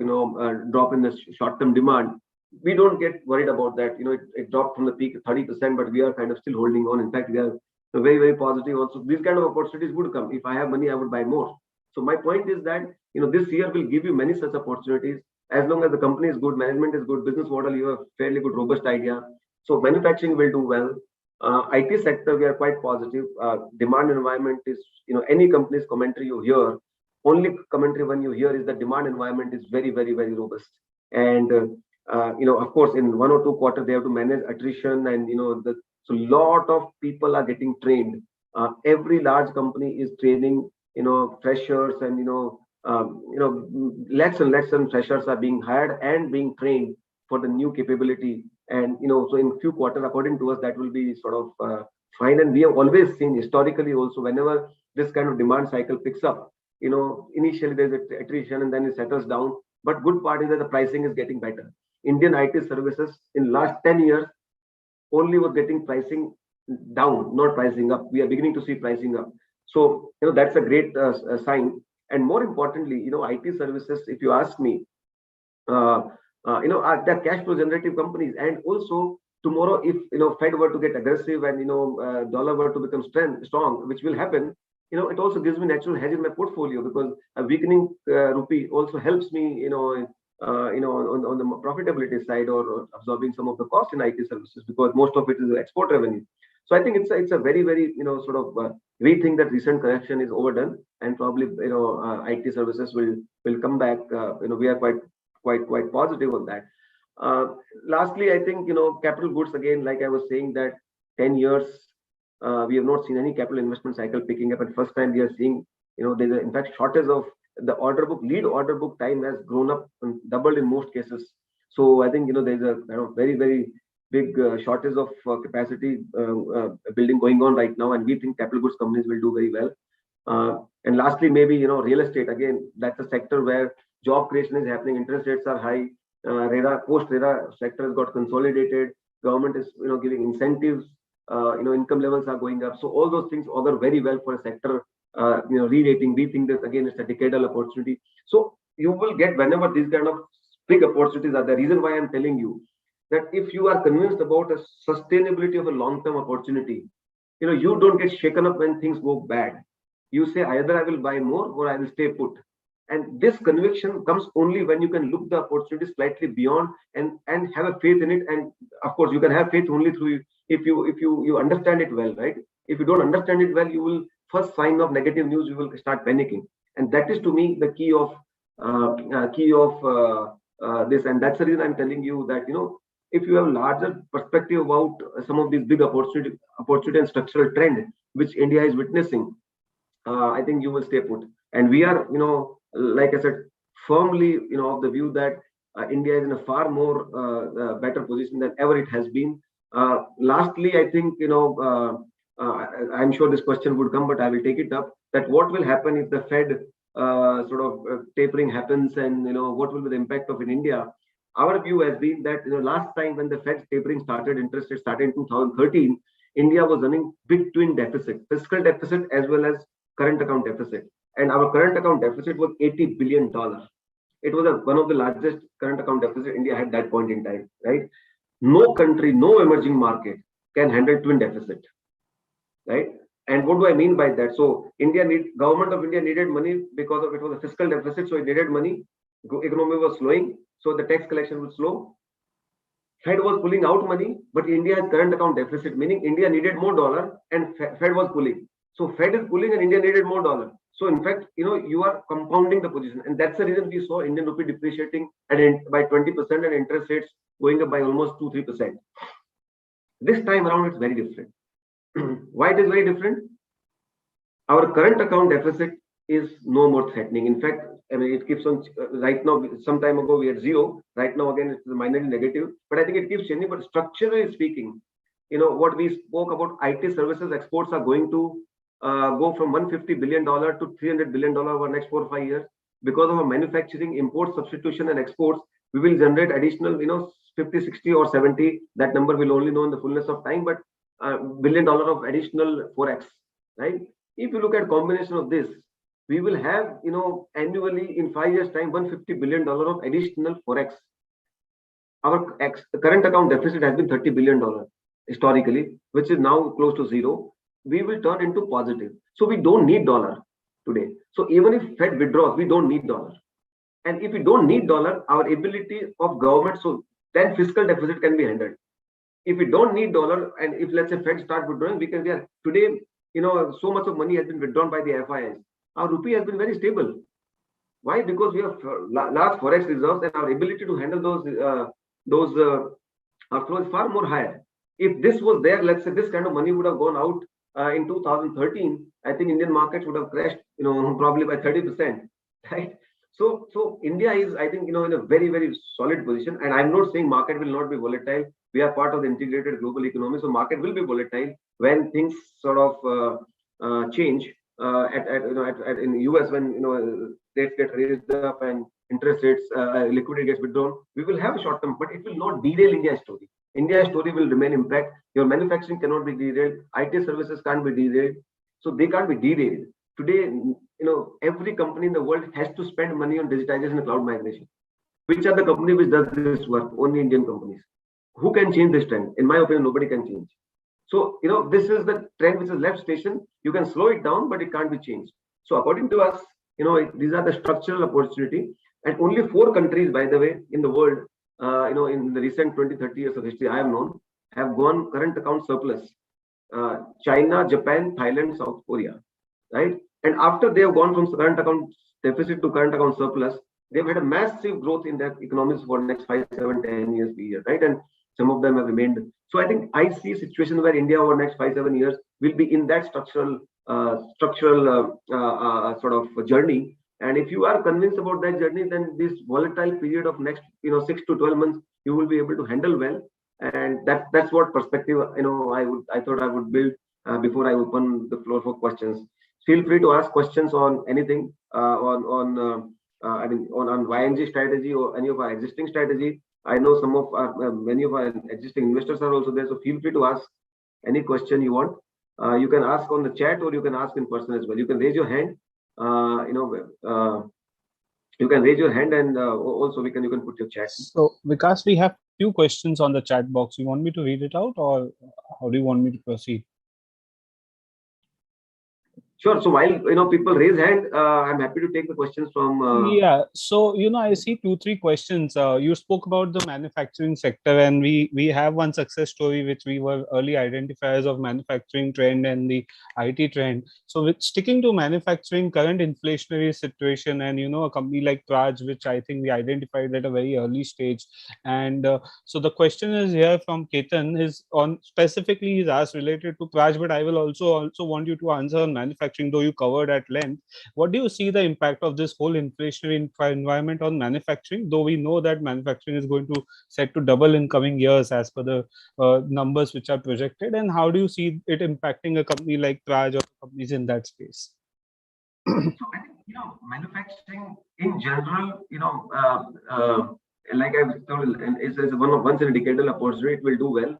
drop in the short-term demand. We don't get worried about that. It dropped from the peak 30%, but we are kind of still holding on. In fact, we are very, very positive also. These kind of opportunities would come. If I have money, I would buy more. So my point is that this year will give you many such opportunities as long as the company is good, management is good, business model, you have fairly good, robust idea. So manufacturing will do well. IT sector, we are quite positive. Demand environment is, any company's commentary you hear, only commentary when you hear is that demand environment is very, very, very robust. And, of course, in 1 or 2 quarters, they have to manage attrition and, so a lot of people are getting trained. Every large company is training, freshers and, lakhs and lakhs of freshers are being hired and being trained for the new capability. And, so in few quarters, according to us, that will be sort of fine. And we have always seen historically also, whenever this kind of demand cycle picks up, initially there's attrition and then it settles down. But good part is that the pricing is getting better. Indian IT services in last 10 years only was getting pricing down, not pricing up. We are beginning to see pricing up. So, that's a great sign. And more importantly, IT services, if you ask me, they're cash flow generative companies. And also tomorrow, if Fed were to get aggressive and dollar were to become strong, which will happen, it also gives me natural hedge in my portfolio because a weakening rupee also helps me, on the profitability side or absorbing some of the cost in IT services because most of it is export revenue. So I think it's a very, very sort of we think that recent correction is overdone and probably IT services will come back. We are quite positive on that. Lastly, I think capital goods again, like I was saying that 10 years we have not seen any capital investment cycle picking up. And first time we are seeing there's in fact shortage of the lead order book time has grown up and doubled in most cases. So I think there's a kind of very, very big shortage of capacity building going on right now, and we think capital goods companies will do very well. And lastly, maybe real estate again. That's a sector where job creation is happening. Interest rates are high. Post-RERA sector has got consolidated. Government is giving incentives. Income levels are going up. So all those things augur very well for a sector. Re-rating. We think that again it's a decadal opportunity. So you will get whenever these kind of big opportunities are. The reason why I'm telling you that if you are convinced about the sustainability of a long-term opportunity, you don't get shaken up when things go bad. You say either I will buy more or I will stay put. And this conviction comes only when you can look the opportunity slightly beyond and have a faith in it. And of course, you can have faith only through if you understand it well, right? If you don't understand it well, you will first sign of negative news, you will start panicking, and that is to me the key of this. And that's the reason I'm telling you that if you have a larger perspective about some of these big opportunity and structural trend which India is witnessing, I think you will stay put. And we are, like I said, firmly, of the view that India is in a far more better position than ever it has been. Lastly, I think, I'm sure this question would come, but I will take it up. That what will happen if the Fed tapering happens, and what will be the impact of in India? Our view has been that last time when the Fed tapering started, interest rate started in 2013, India was running big twin deficit, fiscal deficit as well as current account deficit, and our current account deficit was $80 billion. It was one of the largest current account deficit India had that point in time, right? No country, no emerging market can handle twin deficit, right? And what do I mean by that? So government of India needed money because of it was a fiscal deficit, so it needed money. Economy was slowing, so the tax collection was slow. Fed was pulling out money, but India has current account deficit, meaning India needed more dollar and Fed was pulling. So Fed is pulling and India needed more dollar. So in fact, you are compounding the position, and that's the reason we saw Indian rupee depreciating by 20% and interest rates going up by almost 2-3%. This time around, it's very different. Why it is very different? Our current account deficit is no more threatening. In fact, it keeps on right now. Some time ago we had zero. Right now again it's minorly negative. But I think it keeps changing. But structurally speaking, what we spoke about, IT services exports are going to go from $150 billion to $300 billion over the next 4 or 5 years. Because of our manufacturing, import substitution and exports, we will generate additional, 50, 60 or 70. That number we'll only know in the fullness of time. But $1 billion of additional forex, right? If you look at combination of this, we will have, annually in 5 years' time, $150 billion of additional forex. Our current account deficit has been $30 billion historically, which is now close to zero. We will turn into positive. So we don't need dollar today. So even if Fed withdraws, we don't need dollar. And if we don't need dollar, our ability of government, so then fiscal deficit can be handled. If we don't need dollar, and if let's say Fed start withdrawing, today, so much of money has been withdrawn by the FIs. Our rupee has been very stable. Why? Because we have large forex reserves, and our ability to handle those flows is far more higher. If this was there, let's say this kind of money would have gone out in 2013, I think Indian markets would have crashed, probably by 30%, right? So India is, I think, in a very, very solid position. And I'm not saying market will not be volatile. We are part of the integrated global economy, so market will be volatile when things sort of change. In the US, when rates get raised up and interest rates, liquidity gets withdrawn, we will have a short term, but it will not derail India's story. India's story will remain intact. Your manufacturing cannot be derailed. IT services can't be derailed. So they can't be derailed. Today, every company in the world has to spend money on digitization and cloud migration. Which are the company which does this work? Only Indian companies. Who can change this trend? In my opinion, nobody can change. So, this is the trend which is left station. You can slow it down, but it can't be changed. So according to us, these are the structural opportunity. And only 4 countries, by the way, in the world, in the recent 20-30 years of history I have known, have gone current account surplus. China, Japan, Thailand, South Korea, right? And after they have gone from current account deficit to current account surplus, they've had a massive growth in their economies for the next 5, 7, 10 years period, right? And some of them have remained. So I think I see a situation where India over the next 5, 7 years will be in that structural sort of journey. And if you are convinced about that journey, then this volatile period of next 6 to 12 months, you will be able to handle well. And that's what perspective I thought I would build before I open the floor for questions. Feel free to ask questions on anything on YNG strategy or any of our existing strategy. I know many of our existing investors are also there, so feel free to ask any question you want. You can ask on the chat, or you can ask in person as well. You can raise your hand. You can raise your hand, and also you can put your chat. So Vikas, we have few questions on the chat box. You want me to read it out, or how do you want me to proceed? Sure. So while people raise hand, I'm happy to take the questions from. Yeah. So I see 2-3 questions. You spoke about the manufacturing sector, and we have one success story which we were early identifiers of manufacturing trend and the IT trend. So with sticking to manufacturing, current inflationary situation, and a company like Praj, which I think we identified at a very early stage. And so the question is here from Ketan is on specifically he's asked related to Praj, but I will also want you to answer on manufacturing, though you covered at length. What do you see the impact of this whole inflationary environment on manufacturing? Though we know that manufacturing is going to set to double in coming years as per the numbers which are projected, and how do you see it impacting a company like Praj or companies in that space? So I think manufacturing in general, like I've told, and it's once in a decadal opportunity, it will do well.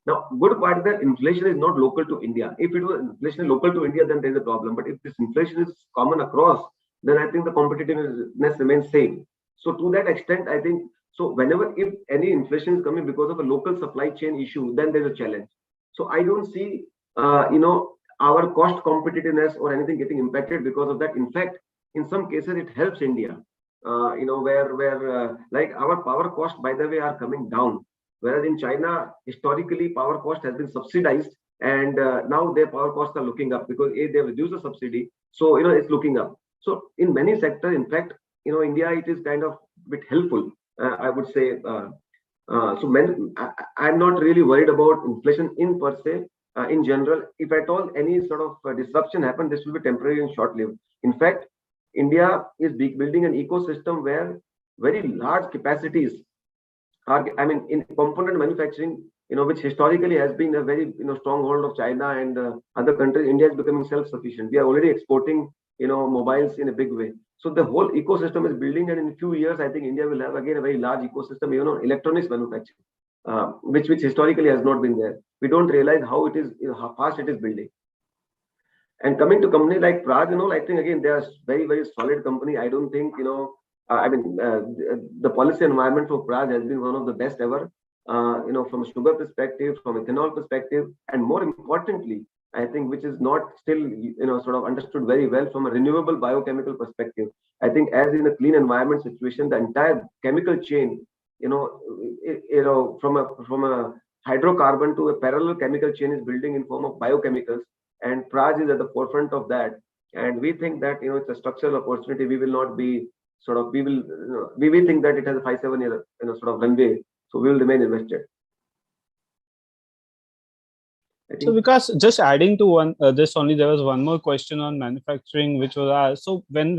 Now, good part is that inflation is not local to India. If it was inflation local to India, then there's a problem. But if this inflation is common across, then I think the competitiveness remains same. So to that extent, I think so. Whenever if any inflation is coming because of a local supply chain issue, then there's a challenge. So I don't see, our cost competitiveness or anything getting impacted because of that. In fact, in some cases, it helps India. Where like our power cost, by the way, are coming down. Whereas in China, historically, power cost has been subsidized, and now their power costs are looking up because they have reduced the subsidy, so it's looking up. So in many sectors, in fact, India, it is kind of a bit helpful. I would say. I'm not really worried about inflation in per se. In general, if at all any sort of disruption happen, this will be temporary and short-lived. In fact, India is building an ecosystem where very large capacities are, I mean, in component manufacturing, which historically has been a very, stronghold of China and other countries. India is becoming self-sufficient. We are already exporting, mobiles in a big way. So the whole ecosystem is building, and in a few years, I think India will have again a very large ecosystem, electronics manufacturing, which historically has not been there. We don't realize how it is, how fast it is building. And coming to company like Praj, I think again they are very, very solid company. I don't think, the policy environment for Praj has been one of the best ever. From a sugar perspective, from ethanol perspective, and more importantly, I think which is not still, sort of understood very well from a renewable biochemical perspective. I think as in a clean environment situation, the entire chemical chain, from a hydrocarbon to a parallel chemical chain is building in form of biochemicals, and Praj is at the forefront of that. And we think that it's a structural opportunity. We will not be sort of we think that it has a 5-7 year sort of runway, so we will remain invested. So because just adding to one this only, there was one more question on manufacturing which was asked. So when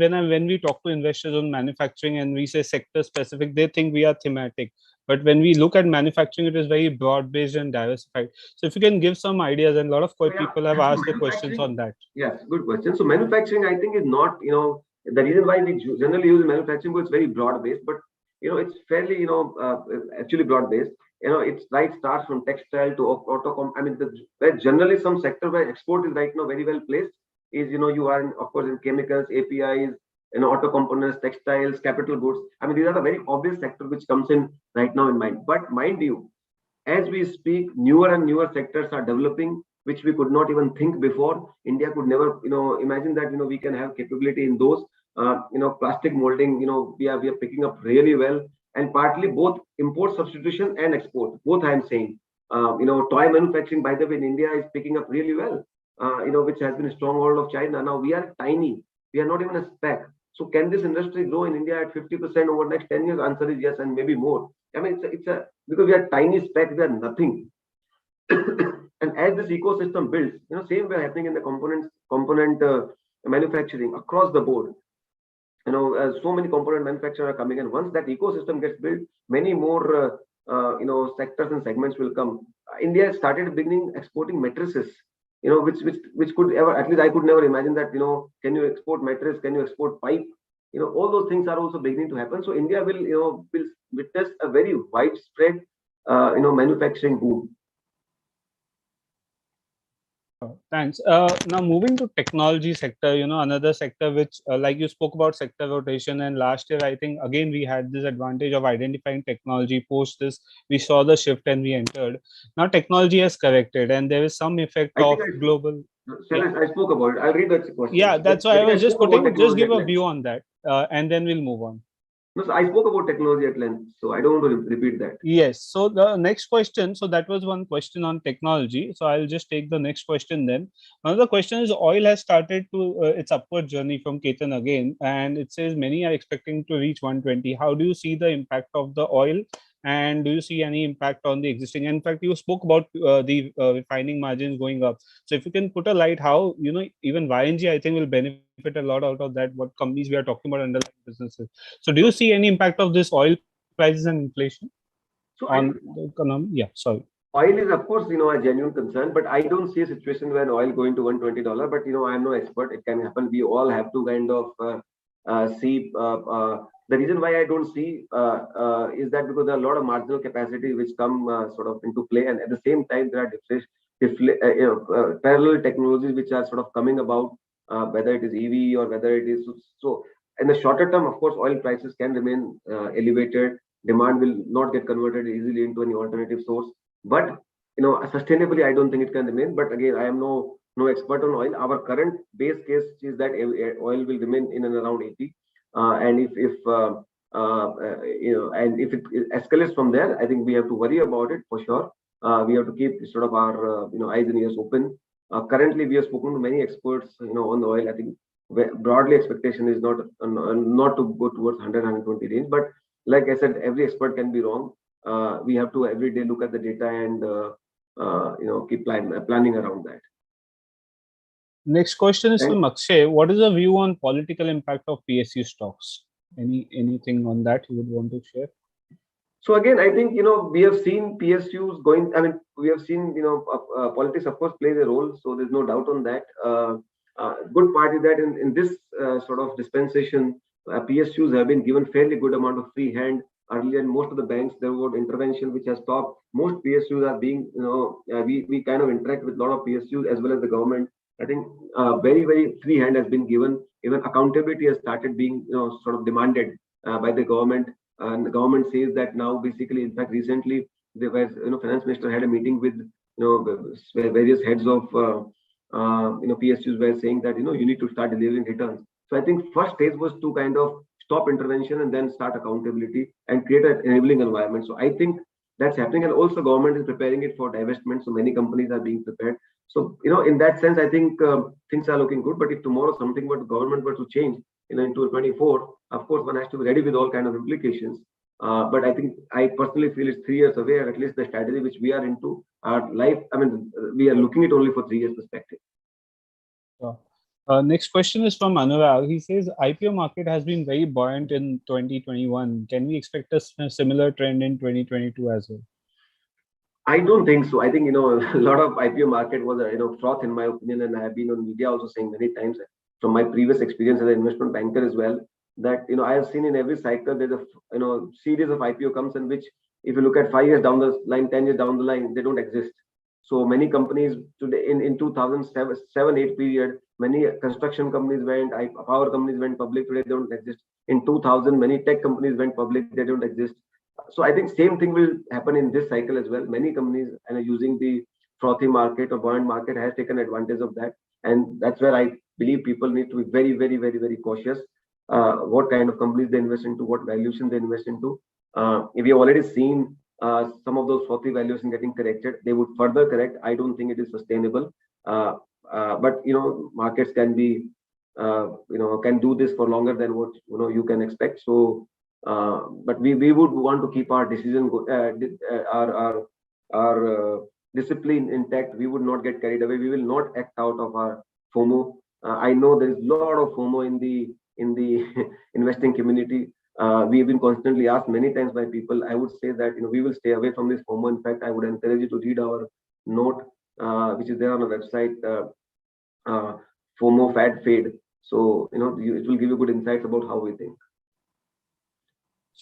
we talk to investors on manufacturing and we say sector specific, they think we are thematic. But when we look at manufacturing, it is very broad based and diversified. So if you can give some ideas, and a lot of people have asked the questions on that. Yes, good question. So manufacturing, I think, is not, the reason why we generally use manufacturing, because it's very broad based, but it's fairly, actually broad based. It's right starts from textile to auto. I mean, where generally some sector where export is right now very well placed is, you are in, of course, in chemicals, APIs, auto components, textiles, capital goods. I mean, these are the very obvious sector which comes in right now in mind. But mind you, as we speak, newer and newer sectors are developing, which we could not even think before. India could never, imagine that, we can have capability in those. Plastic molding, we are picking up really well, and partly both import substitution and export. Both I am saying, toy manufacturing, by the way, in India is picking up really well. Which has been a stronghold of China. Now we are tiny. We are not even a speck. So can this industry grow in India at 50% over the next 10 years? Answer is yes, and maybe more. I mean, it's a because we are tiny speck, we are nothing. And as this ecosystem builds, same way happening in the component manufacturing across the board. So many component manufacturers are coming, and once that ecosystem gets built, many more sectors and segments will come. India started beginning exporting mattresses, which could ever, at least I could never imagine that, can you export mattress, can you export pipe? All those things are also beginning to happen. So India will witness a very widespread manufacturing boom. Thanks. Now moving to technology sector, another sector which, like you spoke about sector rotation, and last year I think again we had this advantage of identifying technology. Post this, we saw the shift and we entered. Now technology has corrected, and there is some effect I think of global. Yeah, I spoke about it. I'll read that question. yeah, that's I why I think I was just spoke about putting. Just technology give at a length. view on that, and then we'll move on. No, so I spoke about technology at length, so I don't want to repeat that. Yes. So the next question. So that was one question on technology. So I'll just take the next question then. Another question is oil has started to its upward journey from Ketan again, and it says many are expecting to reach 120. How do you see the impact of the oil, and do you see any impact on the existing? In fact, you spoke about the refining margins going up. So if you can put a light, how even YNG I think will benefit a lot out of that. What companies we are talking about underlying businesses. So do you see any impact of this oil prices and inflation So on the economy? Yeah, sorry. oil is, of course, a genuine concern, but I don't see a situation where oil going to $120. But I'm no expert. It can happen. We all have to kind of see. The reason why I don't see is that because there are a lot of marginal capacity which come sort of into play, and at the same time there are parallel technologies which are sort of coming about, whether it is EV or whether it is so. In the shorter term, of course, oil prices can remain elevated. Demand will not get converted easily into any alternative source, but sustainably I don't think it can remain. But again, I am no expert on oil. Our current base case is that oil will remain in and around 80, and and if it escalates from there, I think we have to worry about it for sure. We have to keep sort of our eyes and ears open. Currently we have spoken to many experts on the oil. I think broadly expectation is not to go towards 100 range, but like I said, every expert can be wrong. We have to every day look at the data and keep planning around that. Next question is And from Akshay. What is the view on political impact of PSU stocks? Anything on that you would want to share? so again, I think we have seen PSUs going. I mean, we have seen politics of course plays a role, so there's no doubt on that. Good part is that in this sort of dispensation, PSUs have been given fairly good amount of free hand. Earlier, in most of the banks, there was intervention which has stopped. Most PSUs are being, we kind of interact with a lot of PSUs as well as the government. I think very, very free hand has been given. Even accountability has started being, sort of demanded by the government. And the government says that now, basically, in fact, recently, there was, finance minister had a meeting with, various heads of, PSUs were saying that, you need to start delivering returns. So I think first stage was to kind of stop intervention and then start accountability and create an enabling environment. So I think that's happening, and also government is preparing it for divestment. So many companies are being prepared. So in that sense, I think things are looking good. But if tomorrow something were government were to change, in 2024, of course, one has to be ready with all kind of implications. But I think I personally feel it's 3 years away, or at least the strategy which we are into, our life. I mean, we are looking at only for 3 years perspective. Next question is from Anurag. He says IPO market has been very buoyant in 2021. Can we expect a similar trend in 2022 as well? I don't think so. I think a lot of IPO market was froth in my opinion, and I have been on media also saying many times from my previous experience as an investment banker as well, that I have seen in every cycle there's a series of IPO comes in which, if you look at 5 years down the line, 10 years down the line, they don't exist. So many companies today in 2007-8 period, many construction companies went, power companies went public. Today they don't exist. In 2000, many tech companies went public. They don't exist. So I think same thing will happen in this cycle as well. Many companies using the frothy market or buoyant market has taken advantage of that, and that's where I believe people need to be very, very, very, very cautious. What kind of companies they invest into, what valuation they invest into. We have already seen some of those frothy valuations getting corrected. They would further correct. I don't think it is sustainable. But markets can be can do this for longer than what you can expect. So but we would want to keep our decision our discipline intact. We would not get carried away. We will not act out of our FOMO. I know there is a lot of FOMO in the investing community. We have been constantly asked many times by people. I would say that we will stay away from this FOMO. In fact, I would encourage you to read our note, which is there on the website, FOMO Fad Fade. So it will give you good insights about how we think.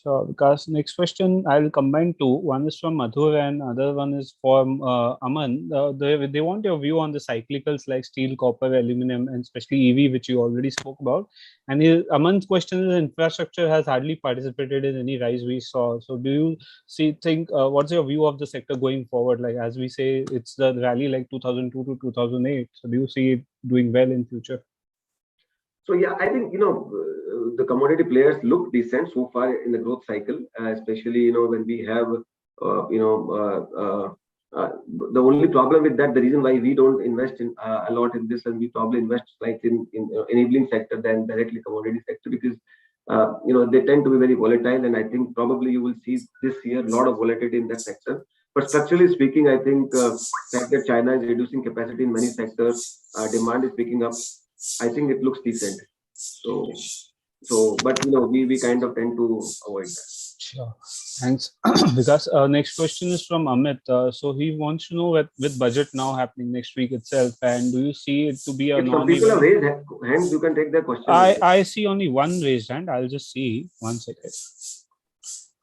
Sure, because next question I'll combine two. One is from Madhur and other one is from Aman. They want your view on the cyclicals like steel, copper, aluminum, and especially EV, which you already spoke about. And Aman's question is: infrastructure has hardly participated in any rise we saw. So, do you think what's your view of the sector going forward? Like as we say, it's the rally like 2002 to 2008. So, do you see it doing well in future? So yeah, I think the commodity players look decent so far in the growth cycle, especially when we have uh, you know uh, uh, uh, the only problem with that, the reason why we don't invest in a lot in this, and we probably invest slightly in enabling sector than directly commodity sector, because they tend to be very volatile, and I think probably you will see this year a lot of volatility in that sector. But structurally speaking, I think fact that China is reducing capacity in many sectors, demand is picking up. I think it looks decent. But we kind of tend to avoid that. Sure. Thanks. Because next question is from Amit. So he wants to know with budget now happening next week itself, and do you see it to be a If some people have non-event? raised hands, you can take their question. I see only one raised hand. I'll just see 1 second.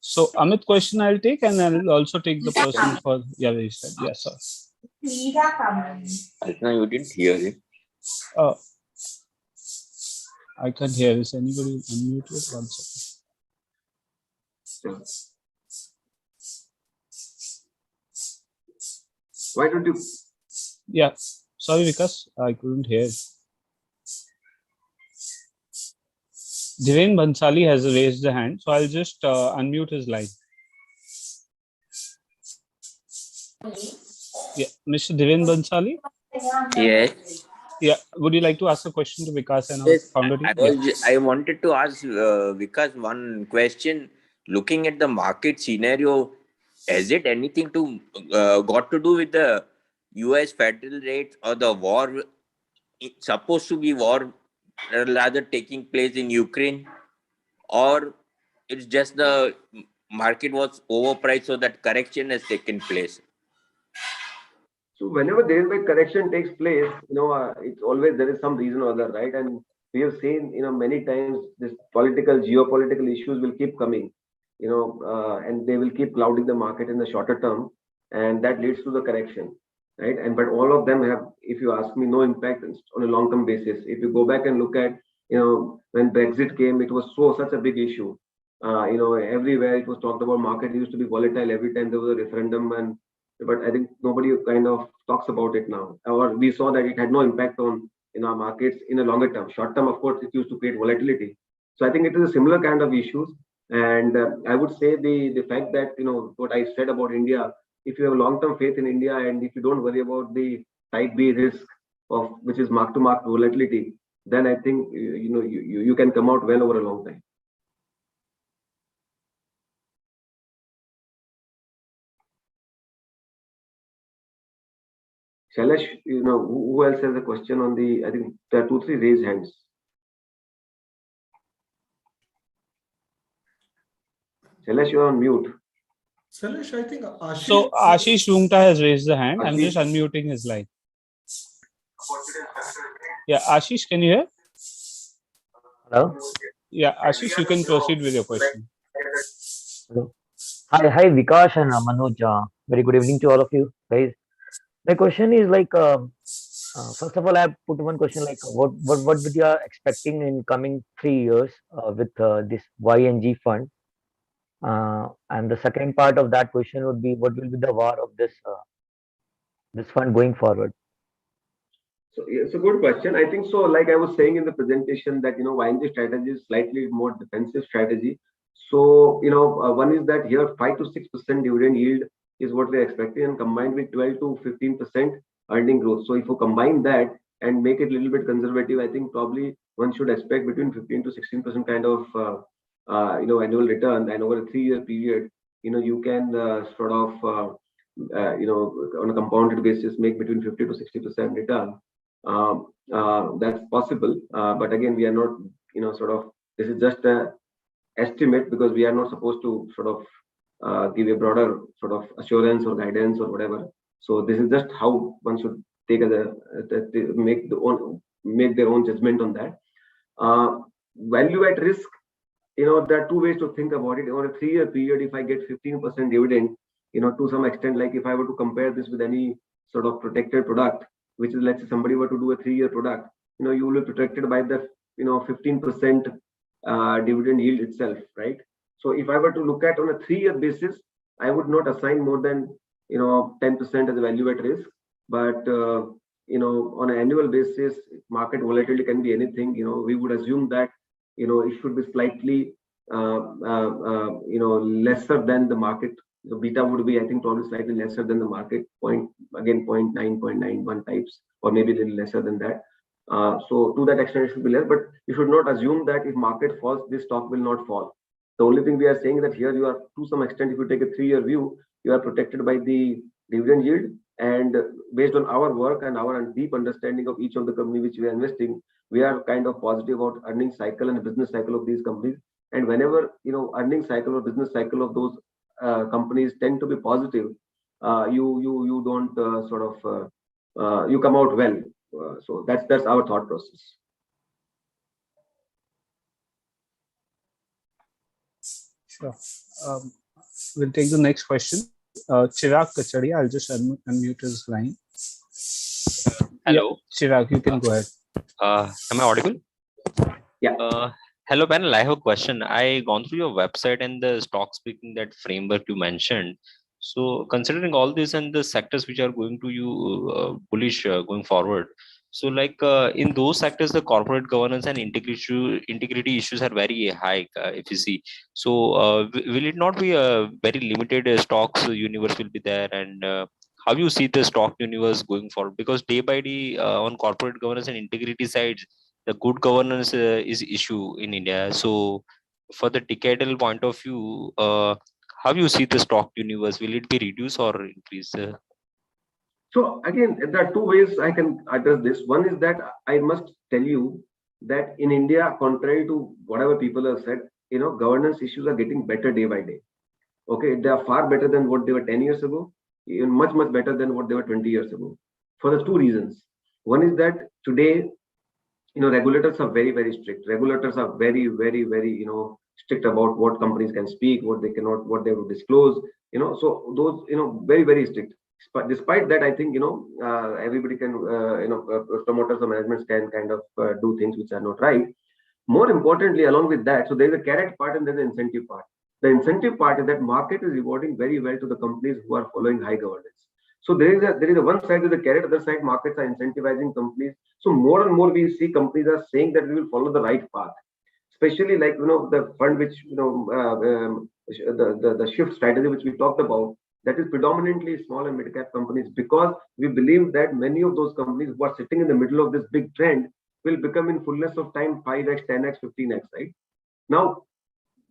So Amit question I'll take, and I'll also take the person for raised hand. Yes, sir. Alpna, you didn't hear him. I can't hear. Is anybody unmuted? 1 second. Why don't you? Yeah, sorry, Vikas, I couldn't hear. Dhiren Bansali has raised the hand, so I'll just unmute his line. Yeah, Mr. Dhiren Bansali? Yes. Yeah, would you like to ask a question to Vikas and our Yes, founder? I wanted to ask Vikas one question. Looking at the market scenario, has it anything to got to do with the US federal rates or the war? It's supposed to be war rather taking place in Ukraine, or it's just the market was overpriced, so that correction has taken place? So whenever there is a correction takes place, it's always there is some reason or other, right? And we have seen, many times this geopolitical issues will keep coming, and they will keep clouding the market in the shorter term, and that leads to the correction, right? And but all of them have, if you ask me, no impact on a long-term basis. If you go back and look at, when Brexit came, it was such a big issue. Everywhere it was talked about. Market used to be volatile every time there was a referendum, but I think nobody kind of talks about it now. Or we saw that it had no impact on in our markets in a longer term. Short term, of course, it used to create volatility. So I think it is a similar kind of issues. And I would say the fact that what I said about India, if you have long term faith in India and if you don't worry about the type B risk of which is mark to mark volatility, then I think you can come out well over a long time. Shailesh, who else has a question on the? I think there are 2-3 raised hands. Shailesh, you're on mute. Shailesh, I think Ashish. So Ashish Rungta has raised the hand. I'm just unmuting his line. Yeah, Ashish, can you hear? Hello? Yeah, Ashish, you can proceed with your question. Hello. Hi, Vikas and Manoj. Very good evening to all of you, guys. My question is like, first of all, I put one question like, what would you are expecting in coming 3 years with this YNG fund? And the second part of that question would be, what will be the VAR of this fund going forward? So it's a good question. I think so. Like I was saying in the presentation, that YNG strategy is slightly more defensive strategy. So one is that here 5 to 6% dividend yield is what we're expecting, and combined with 12 to 15% earning growth. So if you combine that and make it a little bit conservative, I think probably one should expect between 15 to 16% kind of annual return, and over a 3-year period, you can sort of on a compounded basis make between 50 to 60% return. That's possible, but again, we are not sort of, this is just a estimate, because we are not supposed to sort of give a broader sort of assurance or guidance or whatever. So this is just how one should take make their own judgment on that. Value at risk, there are two ways to think about it. On a 3-year period, if I get 15% dividend, to some extent, like if I were to compare this with any sort of protected product, which is, let's say somebody were to do a 3-year product, you will be protected by the 15% dividend yield itself, right? So if I were to look at on a 3-year basis, I would not assign more than 10% as a value at risk. But on an annual basis, market volatility can be anything. We would assume that it should be slightly lesser than the market. The beta would be, I think, probably slightly lesser than the market point, again 0.9, 0.91 types, or maybe a little lesser than that. So to that extent, it should be less, but you should not assume that if market falls, this stock will not fall. The only thing we are saying that here you are, to some extent, if you take a 3-year view, you are protected by the dividend yield. And based on our work and our deep understanding of each of the company which we are investing, we are kind of positive about earning cycle and business cycle of these companies. And whenever earning cycle or business cycle of those companies tend to be positive, you don't you come out well. So that's our thought process. Sure. We'll take the next question. Chirag Kacharia, I'll just unmute his line. Hello. Yeah, Chirag, you can go ahead. Am I audible? Yeah. Hello, panel. I have a question. I gone through your website and the stock speaking that framework you mentioned. So considering all this and the sectors which are going to you bullish going forward, so like in those sectors, the corporate governance and integrity issues are very high. If you see, so will it not be a very limited stocks universe will be there, and how you see the stock universe going forward? Because day by day on corporate governance and integrity sides, the good governance is issue in India. So for the decadal point of view, how you see the stock universe? Will it be reduced or increase? So again, there are two ways I can address this. One is that I must tell you that in India, contrary to whatever people have said, governance issues are getting better day by day. Okay, they are far better than what they were 10 years ago, even much better than what they were 20 years ago. For the two reasons. One is that today, regulators are very strict. Regulators are very strict about what companies can speak, what they cannot, what they will disclose. So those very strict. But despite that, I think everybody can promoters or managements can kind of do things which are not right. More importantly, along with that, so there's a carrot part and there's an incentive part. The incentive part is that market is rewarding very well to the companies who are following high governance. So there is a one side is the carrot, other side markets are incentivizing companies. So more and more we see companies are saying that we will follow the right path. Especially like the fund which the shift strategy which we talked about, that is predominantly small and mid cap companies, because we believe that many of those companies who are sitting in the middle of this big trend will become in fullness of time 5x, 10x, 15x, right? Now,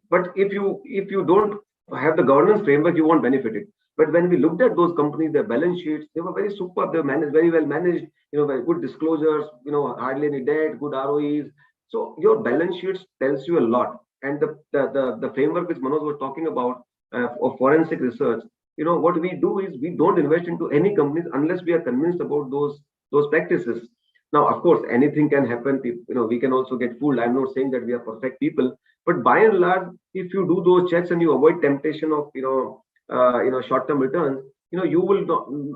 but if you don't have the governance framework, you won't benefit it. But when we looked at those companies, their balance sheets, they were very superb. They were managed very well managed, very good disclosures, hardly any debt, good ROEs. So your balance sheets tells you a lot. And the framework which Manoj was talking about of forensic research, what we do is we don't invest into any companies unless we are convinced about those practices. Now, of course, anything can happen. We can also get fooled. I'm not saying that we are perfect people, but by and large, if you do those checks and you avoid temptation of short-term returns, you will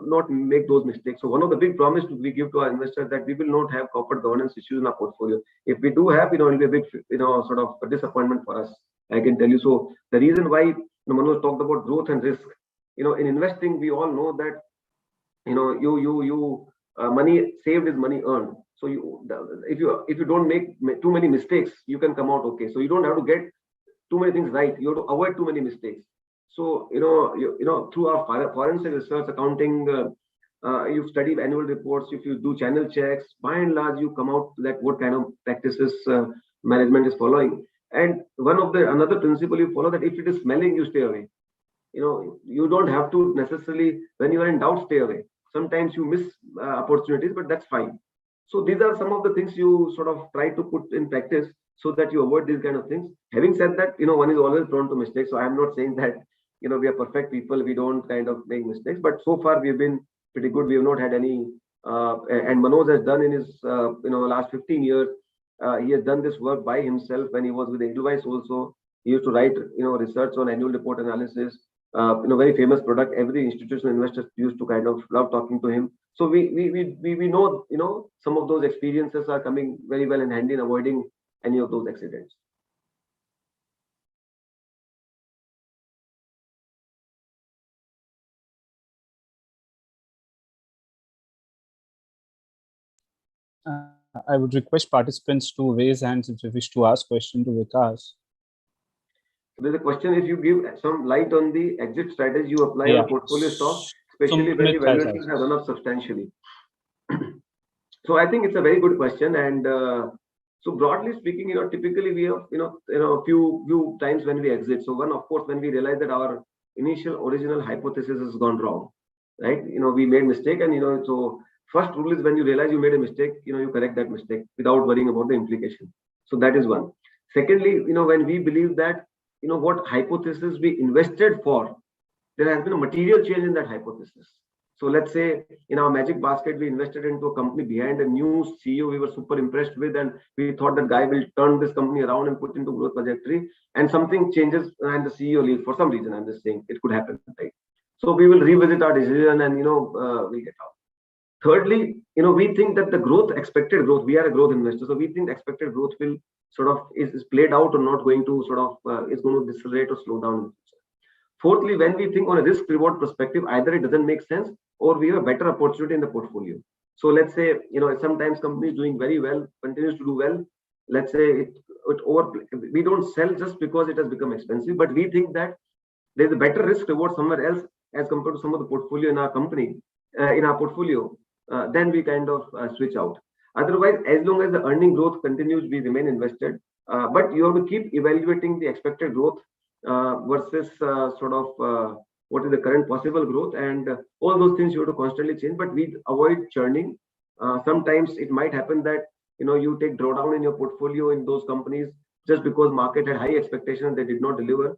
not make those mistakes. So one of the big promises we give to our investors that we will not have corporate governance issues in our portfolio. If we do have, it will be a big, sort of a disappointment for us, I can tell you. So the reason why Manoj talked about growth and risk, in investing, we all know that, money saved is money earned. So if you don't make too many mistakes, you can come out okay. So you don't have to get too many things right. You have to avoid too many mistakes. So through our forensic research, accounting, you study annual reports. If you do channel checks, by and large, you come out that what kind of practices management is following. And another principle you follow, that if it is smelling, you stay away. You don't have to necessarily, when you are in doubt, stay away. Sometimes you miss opportunities, but that's fine. So these are some of the things you sort of try to put in practice so that you avoid these kind of things. Having said that, one is always prone to mistakes. So I'm not saying that, we are perfect people. We don't kind of make mistakes, but so far we've been pretty good. We have not had any, and Manoj has done in his, last 15 years, He has done this work by himself when he was with Edelweiss also. He used to write, research on annual report analysis. Very famous product. Every institutional investor used to kind of love talking to him. So we know, some of those experiences are coming very well in handy in avoiding any of those accidents. I would request participants to raise hands if they wish to ask question to Vikas. There's a question: if you give some light on the exit strategy you apply on portfolio stock, especially when the valuations have run up substantially. So I think it's a very good question, and so broadly speaking, typically we have a few times when we exit. So one, of course, when we realize that our initial original hypothesis has gone wrong, right? We made mistake, and so first rule is when you realize you made a mistake, you correct that mistake without worrying about the implication. So that is one. Secondly, when we believe that what hypothesis we invested for, there has been a material change in that hypothesis. So let's say in our magic basket, we invested into a company behind a new CEO we were super impressed with, and we thought that guy will turn this company around and put into growth trajectory, and something changes and the CEO leaves for some reason. I'm just saying it could happen, right? So we will revisit our decision and we'll get out. Thirdly, we think that the expected growth, we are a growth investor, so we think expected growth will sort of is played out or not going to sort of is going to decelerate or slow down. Fourthly, when we think on a risk reward perspective, either it doesn't make sense or we have a better opportunity in the portfolio. So let's say, sometimes companies doing very well, continues to do well. Let's say we don't sell just because it has become expensive, but we think that there's a better risk reward somewhere else as compared to some of the portfolio in our company, in our portfolio, then we kind of switch out. Otherwise, as long as the earning growth continues, we remain invested. But you have to keep evaluating the expected growth versus what is the current possible growth, and all those things you have to constantly change. But we avoid churning. Sometimes it might happen that you take drawdown in your portfolio in those companies just because market had high expectations and they did not deliver.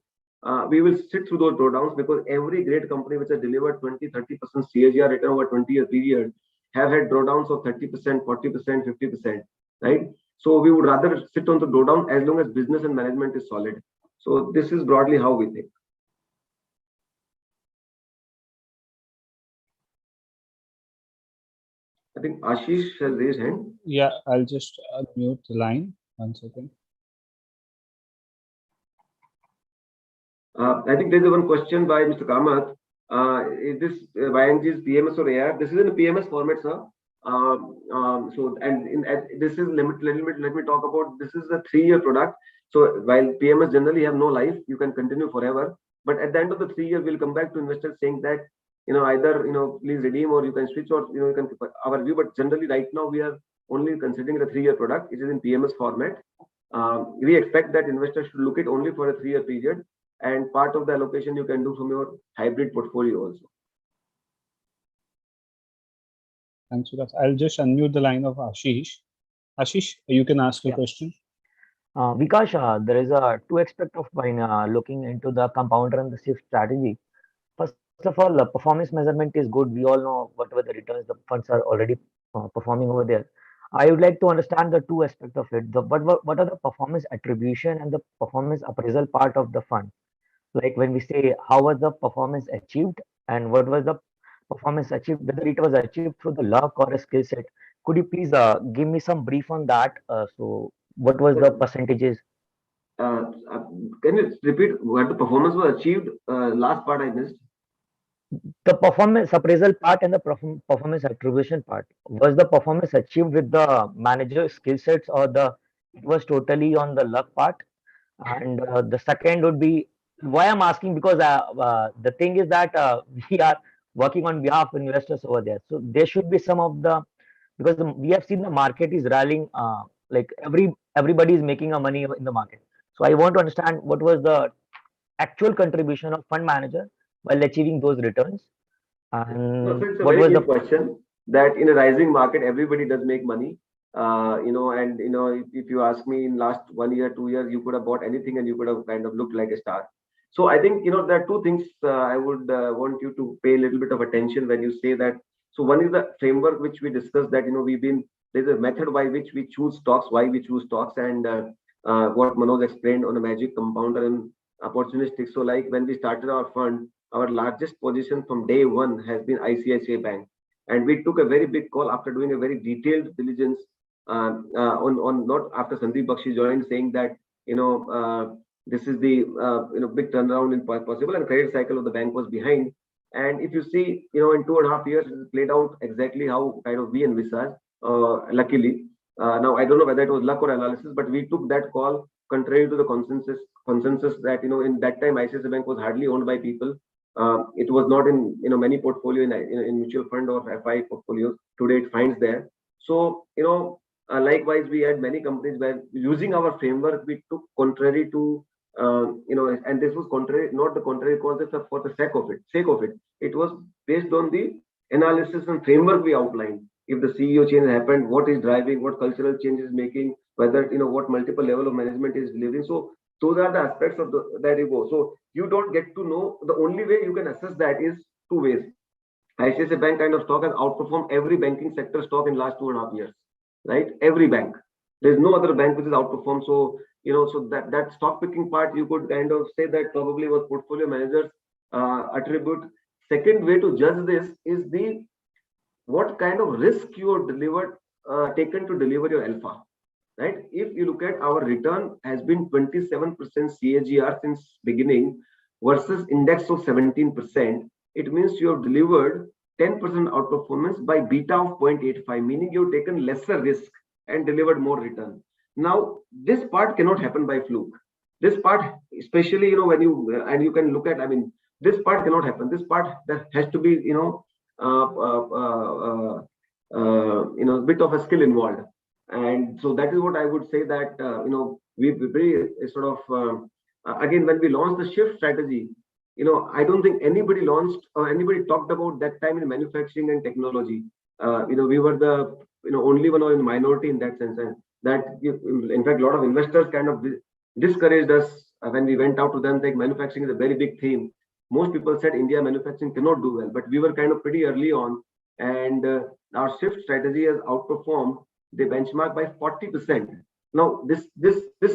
We will sit through those drawdowns because every great company which has delivered 20-30% CAGR return over 20-year period have had drawdowns of 30%, 40%, 50%, right? So we would rather sit on the drawdown as long as business and management is solid. So this is broadly how we think. I think Ashish has raised hand. Yeah, I'll just mute the line. 1 second. I think there's one question by Mr. Kamath. Is this YNG's PMS or AR? This is in a PMS format, sir. This is let me talk about, this is a 3-year product. So while PMS generally have no life, you can continue forever. But at the end of the 3 years, we'll come back to investors saying that, either, please redeem or you can switch, or, you can keep our view. But generally right now we are only considering the 3-year product. It is in PMS format. We expect that investors should look it only for a 3-year period. And part of the allocation you can do from your hybrid portfolio also. Thanks, Vikas. I'll just unmute the line of Ashish. Ashish, you can ask your question. Vikas, there is a 2 aspect of mine looking into the compounder and the shift strategy. First of all, the performance measurement is good. We all know whatever the returns the funds are already performing over there. I would like to understand the 2 aspects of it. What are the performance attribution and the performance appraisal part of the fund? Like when we say how was the performance achieved and what was the performance achieved, whether it was achieved through the luck or a skill set. Could you please give me some brief on that? So what was the percentages? Can you repeat what the performance was achieved? Last part I missed. The performance appraisal part and the performance attribution part. Was the performance achieved with the manager skill sets, or it was totally on the luck part? And the second would be, why I'm asking, because the thing is that we are working on behalf of investors over there. So there should be some of the, because we have seen the market is rallying, like everybody is making a money in the market. So I want to understand what was the actual contribution of fund manager while achieving those returns. And so it's a very good question that in a rising market, everybody does make money. If you ask me in last 1 year, 2 years, you could have bought anything and you could have kind of looked like a star. So I think, there are 2 things I would want you to pay a little bit of attention when you say that. So one is the framework which we discussed, that there's a method by which we choose stocks, why we choose stocks, and what Manoj explained on a magic compounder and opportunistic. So like when we started our fund, our largest position from day one has been ICICI Bank, and we took a very big call after doing a very detailed diligence on not after Sandeep Bakshi joined, saying that this is the big turnaround in possible, and credit cycle of the bank was behind. And if you see, in 2.5 years, it played out exactly how kind of we envisaged. Luckily, now I don't know whether it was luck or analysis, but we took that call contrary to the consensus that in that time ICICI Bank was hardly owned by people. It was not in many portfolio in mutual fund or FI portfolios. Today it finds there. So likewise, we had many companies where using our framework we took contrary to and this was contrary, not the contrary causes for the sake of it. It was based on the analysis and framework we outlined. If the CEO change happened, what is driving, what cultural change is making, whether what multiple level of management is delivering. So those are the aspects of that you go. So you don't get to know. The only way you can assess that is two ways. ICICI Bank kind of stock has outperformed every banking sector stock in last 2.5 years, right? Every bank. There's no other bank which is outperformed. So so that stock picking part, you could kind of say that probably was portfolio managers attribute. Second way to judge this is what kind of risk you are taken to deliver your alpha, right? If you look at our return has been 27% CAGR since beginning versus index of 17%, it means you have delivered 10% outperformance by beta of 0.85, meaning you've taken lesser risk and delivered more return. Now, this part cannot happen by fluke. This part, especially, when you can look at, this part cannot happen. This part that has to be, bit of a skill involved. And so that is what I would say that, we very sort of, again, when we launched the shift strategy, I don't think anybody launched or anybody talked about that time in manufacturing and technology. We were the only one or in minority in that sense, and that in fact a lot of investors kind of discouraged us when we went out to them. Like manufacturing is a very big theme. Most people said India manufacturing cannot do well, but we were kind of pretty early on, and our shift strategy has outperformed the benchmark by 40%. Now this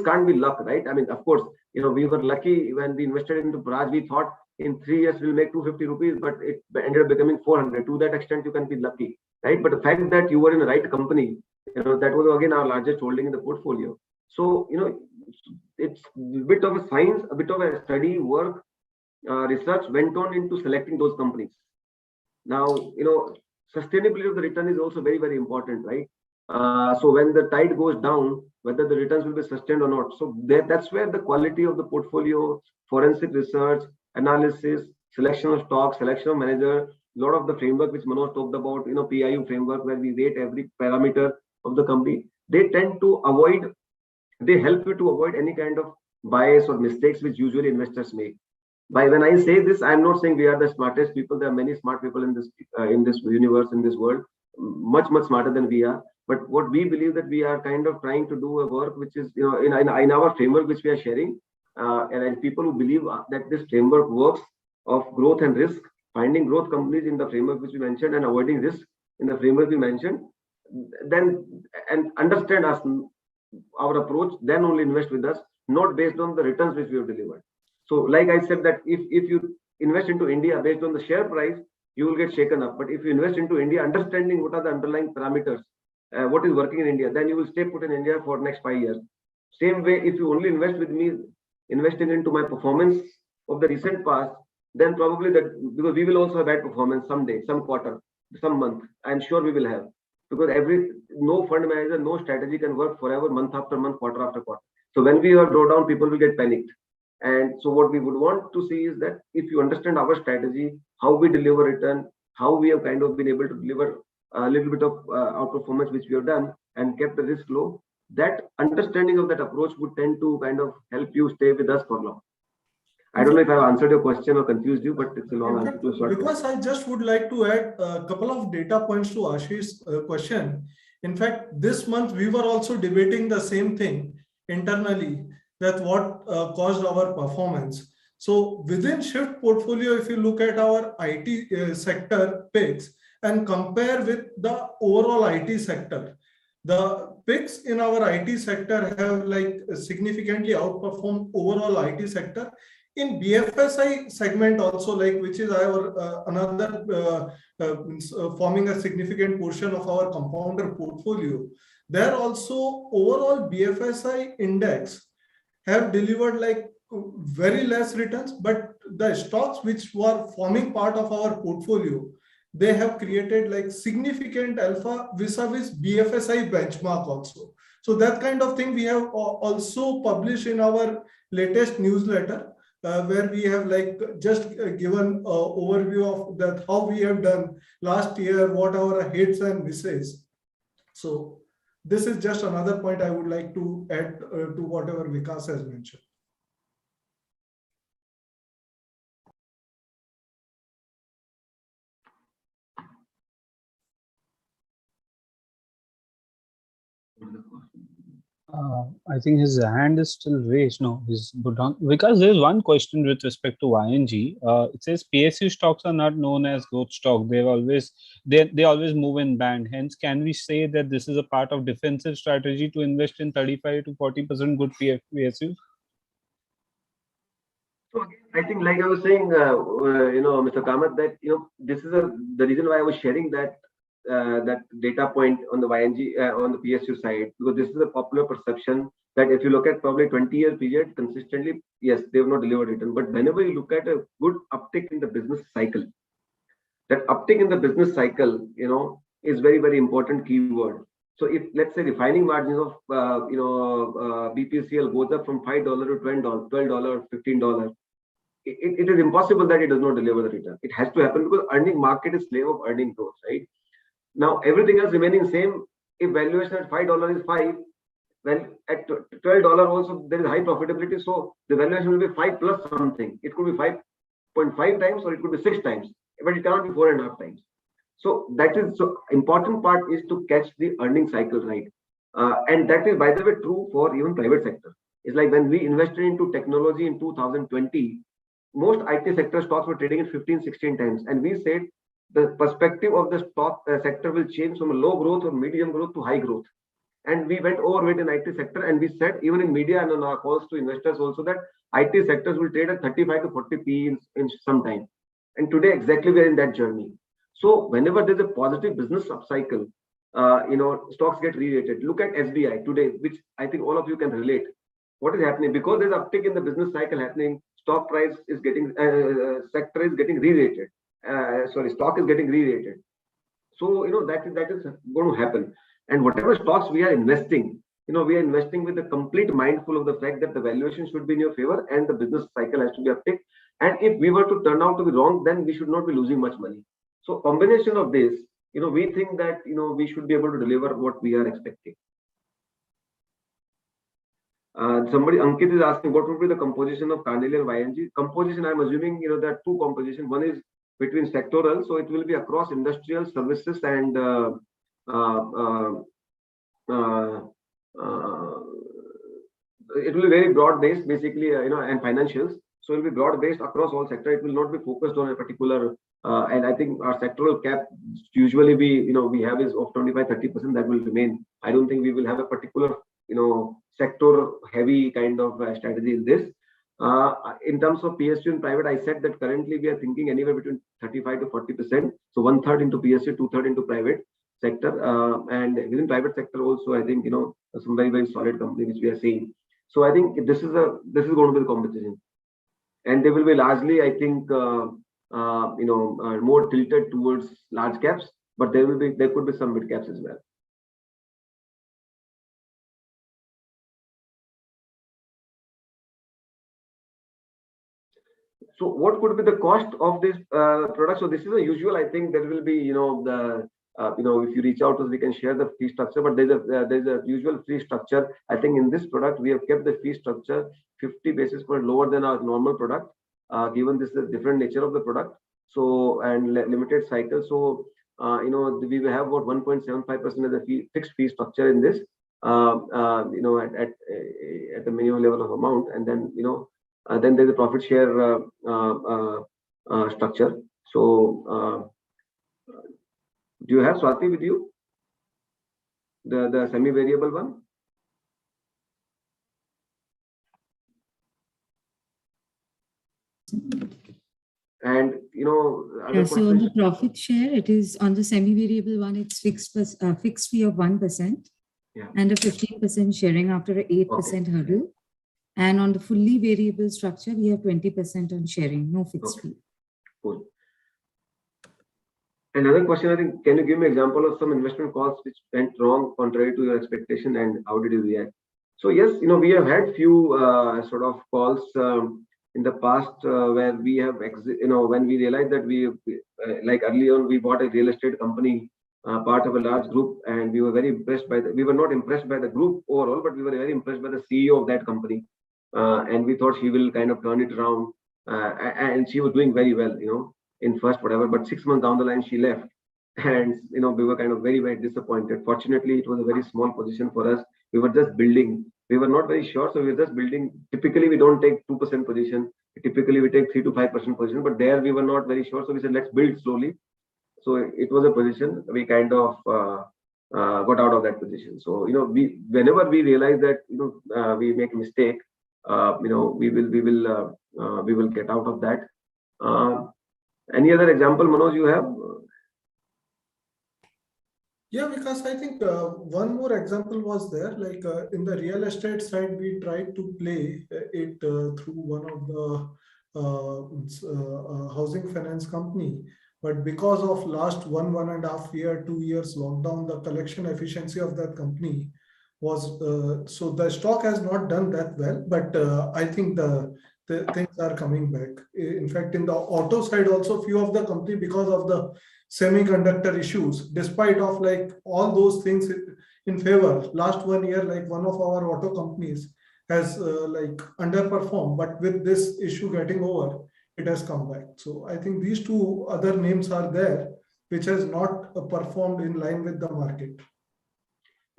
can't be luck, right? Of course, we were lucky when we invested into Praj. We thought in 3 years we'll make 250 rupees, but it ended up becoming 400. To that extent, you can be lucky, right? But the fact that you were in the right company, that was again our largest holding in the portfolio. So it's a bit of a science, a bit of a study work, research went on into selecting those companies. Now sustainability of the return is also very, very important, right? So when the tide goes down, whether the returns will be sustained or not. So that's where the quality of the portfolio, forensic research, analysis, selection of stocks, selection of manager, a lot of the framework which Manoj talked about, PIU framework, where we rate every parameter of the company, they help you to avoid any kind of bias or mistakes which usually investors make. When I say this, I'm not saying we are the smartest people. There are many smart people in this universe, in this world, much smarter than we are. But what we believe that we are kind of trying to do a work which is in our framework which we are sharing, and people who believe that this framework works of growth and risk, finding growth companies in the framework which we mentioned and avoiding risk in the framework we mentioned, then and understand our approach, then only invest with us, not based on the returns which we have delivered. So like I said that if you invest into India based on the share price, you will get shaken up. But if you invest into India, understanding what are the underlying parameters, what is working in India, then you will stay put in India for next 5 years. Same way, if you only invest with me, investing into my performance of the recent past, then probably because we will also have bad performance someday, some quarter, some month. I'm sure we will have, because no fund manager, no strategy can work forever, month after month, quarter after quarter. So when we have drawdown, people will get panicked. And so what we would want to see is that if you understand our strategy, how we deliver return, how we have kind of been able to deliver a little bit of outperformance which we have done and kept the risk low, that understanding of that approach would tend to kind of help you stay with us for long. I don't know if I've answered your question or confused you, but it's a long answer to a short because I just would like to add a couple of data points to Ashish's question. In fact, this month we were also debating the same thing internally, that what caused our performance. So within Shift portfolio, if you look at our IT sector picks, and compare with the overall IT sector, the picks in our IT sector have like significantly outperformed overall IT sector. In BFSI segment also, like which is our another forming a significant portion of our compounder portfolio, there also overall BFSI index have delivered like very less returns, but the stocks which were forming part of our portfolio, they have created like significant alpha vis-a-vis BFSI benchmark also. So that kind of thing we have also published in our latest newsletter, where we have like just given overview of that how we have done last year, what our hits and misses. So this is just another point I would like to add to whatever Vikas has mentioned. I think his hand is still raised. No, he's put down. Because there's one question with respect to ING. It says PSU stocks are not known as growth stock. They always move in band. Hence, can we say that this is a part of defensive strategy to invest in 35 to 40% good PSUs? So again, I think, like I was saying, Mr. Kamath, that this is the reason why I was sharing that data point on the YNG on the PSU side, because this is a popular perception that if you look at probably 20-year period consistently, yes, they have not delivered return. But whenever you look at a good uptick in the business cycle, that uptick in the business cycle, is very, very important keyword. So if let's say refining margins of BPCL goes up from $5 to $12, $15, it is impossible that it does not deliver the return. It has to happen because earning market is slave of earning growth, right? Now everything else remaining same. If valuation at $5 is 5, well, at $12 also there is high profitability. So the valuation will be 5 plus something. It could be 5.5 times or it could be 6 times, but it cannot be 4.5 times. So that is so important part is to catch the earning cycle right, and that is, by the way, true for even private sector. It's like when we invested into technology in 2020, most IT sector stocks were trading at 15, 16 times, and we said the perspective of the stock sector will change from a low growth or medium growth to high growth. And we went overweight in IT sector, and we said even in media and on our calls to investors also that IT sectors will trade at 35 to 40 P in some time. And today exactly we are in that journey. So whenever there's a positive business upcycle, stocks get re-rated. Look at SBI today, which I think all of you can relate. What is happening? Because there's uptick in the business cycle happening, stock price is getting sector is getting re-rated. Stock is getting re-rated. So that is going to happen. And whatever stocks we are investing, we are investing with a complete mindful of the fact that the valuation should be in your favor and the business cycle has to be uptick. And if we were to turn out to be wrong, then we should not be losing much money. So combination of this, we think that we should be able to deliver what we are expecting. Somebody, Ankit, is asking what would be the composition of Carnelian YNG. Composition, I'm assuming there are two compositions. One is between sectoral, so it will be across industrial services and it will be very broad based, basically, and financials. So it will be broad based across all sector. It will not be focused on a particular. And I think our sectoral cap usually we have is of 25-30% that will remain. I don't think we will have a particular sector heavy kind of strategy in this. In terms of PSU and private, I said that currently we are thinking anywhere between 35 to 40%. So 1/3 into PSU, 2/3 into private sector, and within private sector also, I think some very, very solid company which we are seeing. So I think this is going to be the competition, and they will be largely, I think, more tilted towards large caps, but there could be some mid caps as well. So what could be the cost of this product? So this is a usual. I think there will be if you reach out to us, we can share the fee structure. But there's a usual fee structure. I think in this product we have kept the fee structure 50 basis point lower than our normal product, given this is a different nature of the product. So and limited cycle. So we will have about 1.75% as a fixed fee structure in this. At the minimum level of amount, and then then there's a profit share structure. So Do you have Swati with you? The semi-variable one? And so on the profit share, it is on the semi-variable one, it's fixed fee of 1%, and a 15% sharing after a 8% hurdle. And on the fully variable structure, we have 20% on sharing, no fixed fee. Cool. Another question, I think, can you give me an example of some investment calls which went wrong, contrary to your expectation, and how did you react? So yes, we have had few sort of calls in the past where we have, when we realized that we like early on, we bought a real estate company, part of a large group, and we were very impressed by we were not impressed by the group overall, but we were very impressed by the CEO of that company. And we thought she will kind of turn it around, and she was doing very well, in first whatever, but 6 months down the line she left, and we were kind of very, very disappointed. Fortunately, it was a very small position for us. We were just building. We were not very sure, so we were just building. Typically, we don't take 2% position. Typically, we take 3 to 5% position, but there we were not very sure, so we said let's build slowly. So it was a position we kind of got out of that position. So whenever we realize that we make a mistake, we will get out of that. Any other example, Manoj, you have? Yeah, because I think one more example was there, like in the real estate side, we tried to play it through one of the housing finance company. But because of last 1.5 year, 2 years lockdown, the collection efficiency of that company was, so the stock has not done that well, but I think the things are coming back. In fact, in the auto side also, few of the company, because of the semiconductor issues, despite of like all those things in favor, last 1 year, like one of our auto companies has like underperformed, but with this issue getting over, it has come back. So I think these two other names are there, which has not performed in line with the market.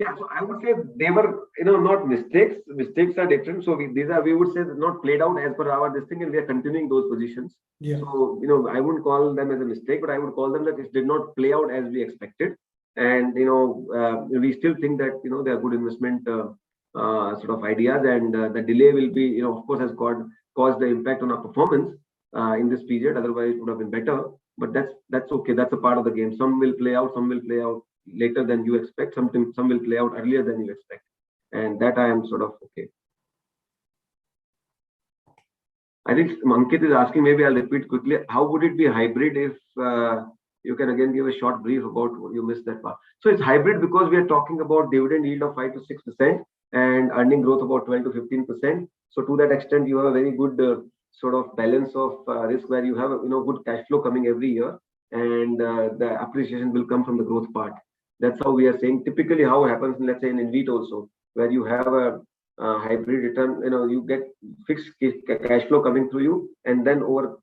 Yeah, so I would say they were, not mistakes. Mistakes are different. So we would say not played out as per our this thing, and we are continuing those positions. Yeah. So, I wouldn't call them as a mistake, but I would call them that it did not play out as we expected. And, we still think that, they are good investment sort of ideas, and the delay will be, of course, has caused the impact on our performance in this period. Otherwise, it would have been better. But that's okay. That's a part of the game. Some will play out, some will play out later than you expect. Some will play out earlier than you expect, and that I am sort of okay. I think Ankit is asking, maybe I'll repeat quickly. How would it be hybrid if you can again give a short brief about what you missed that part? So it's hybrid because we are talking about dividend yield of 5 to 6% and earning growth about 12 to 15%. So to that extent, you have a very good sort of balance of risk where you have good cash flow coming every year, and the appreciation will come from the growth part. That's how we are saying. Typically, how it happens, let's say in InvIT also, where you have a hybrid return, you get fixed cash flow coming through you, and then over,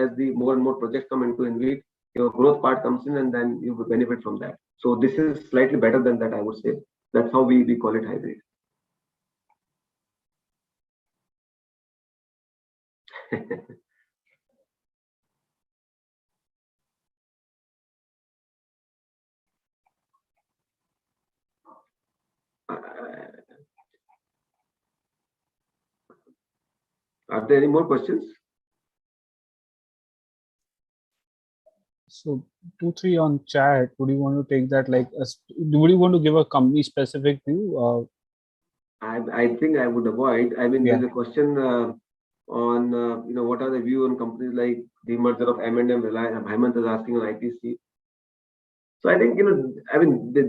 as the more and more projects come into InvIT, your growth part comes in, and then you would benefit from that. So this is slightly better than that, I would say. That's how we call it hybrid. Are there any more questions? So 2-3 on chat. Would you want to take that? Like, would you want to give a company specific view? I think I would avoid. I mean, there's a question on what are the view on companies like the merger of M&M, Reliance. Hemant is asking on ITC. So I think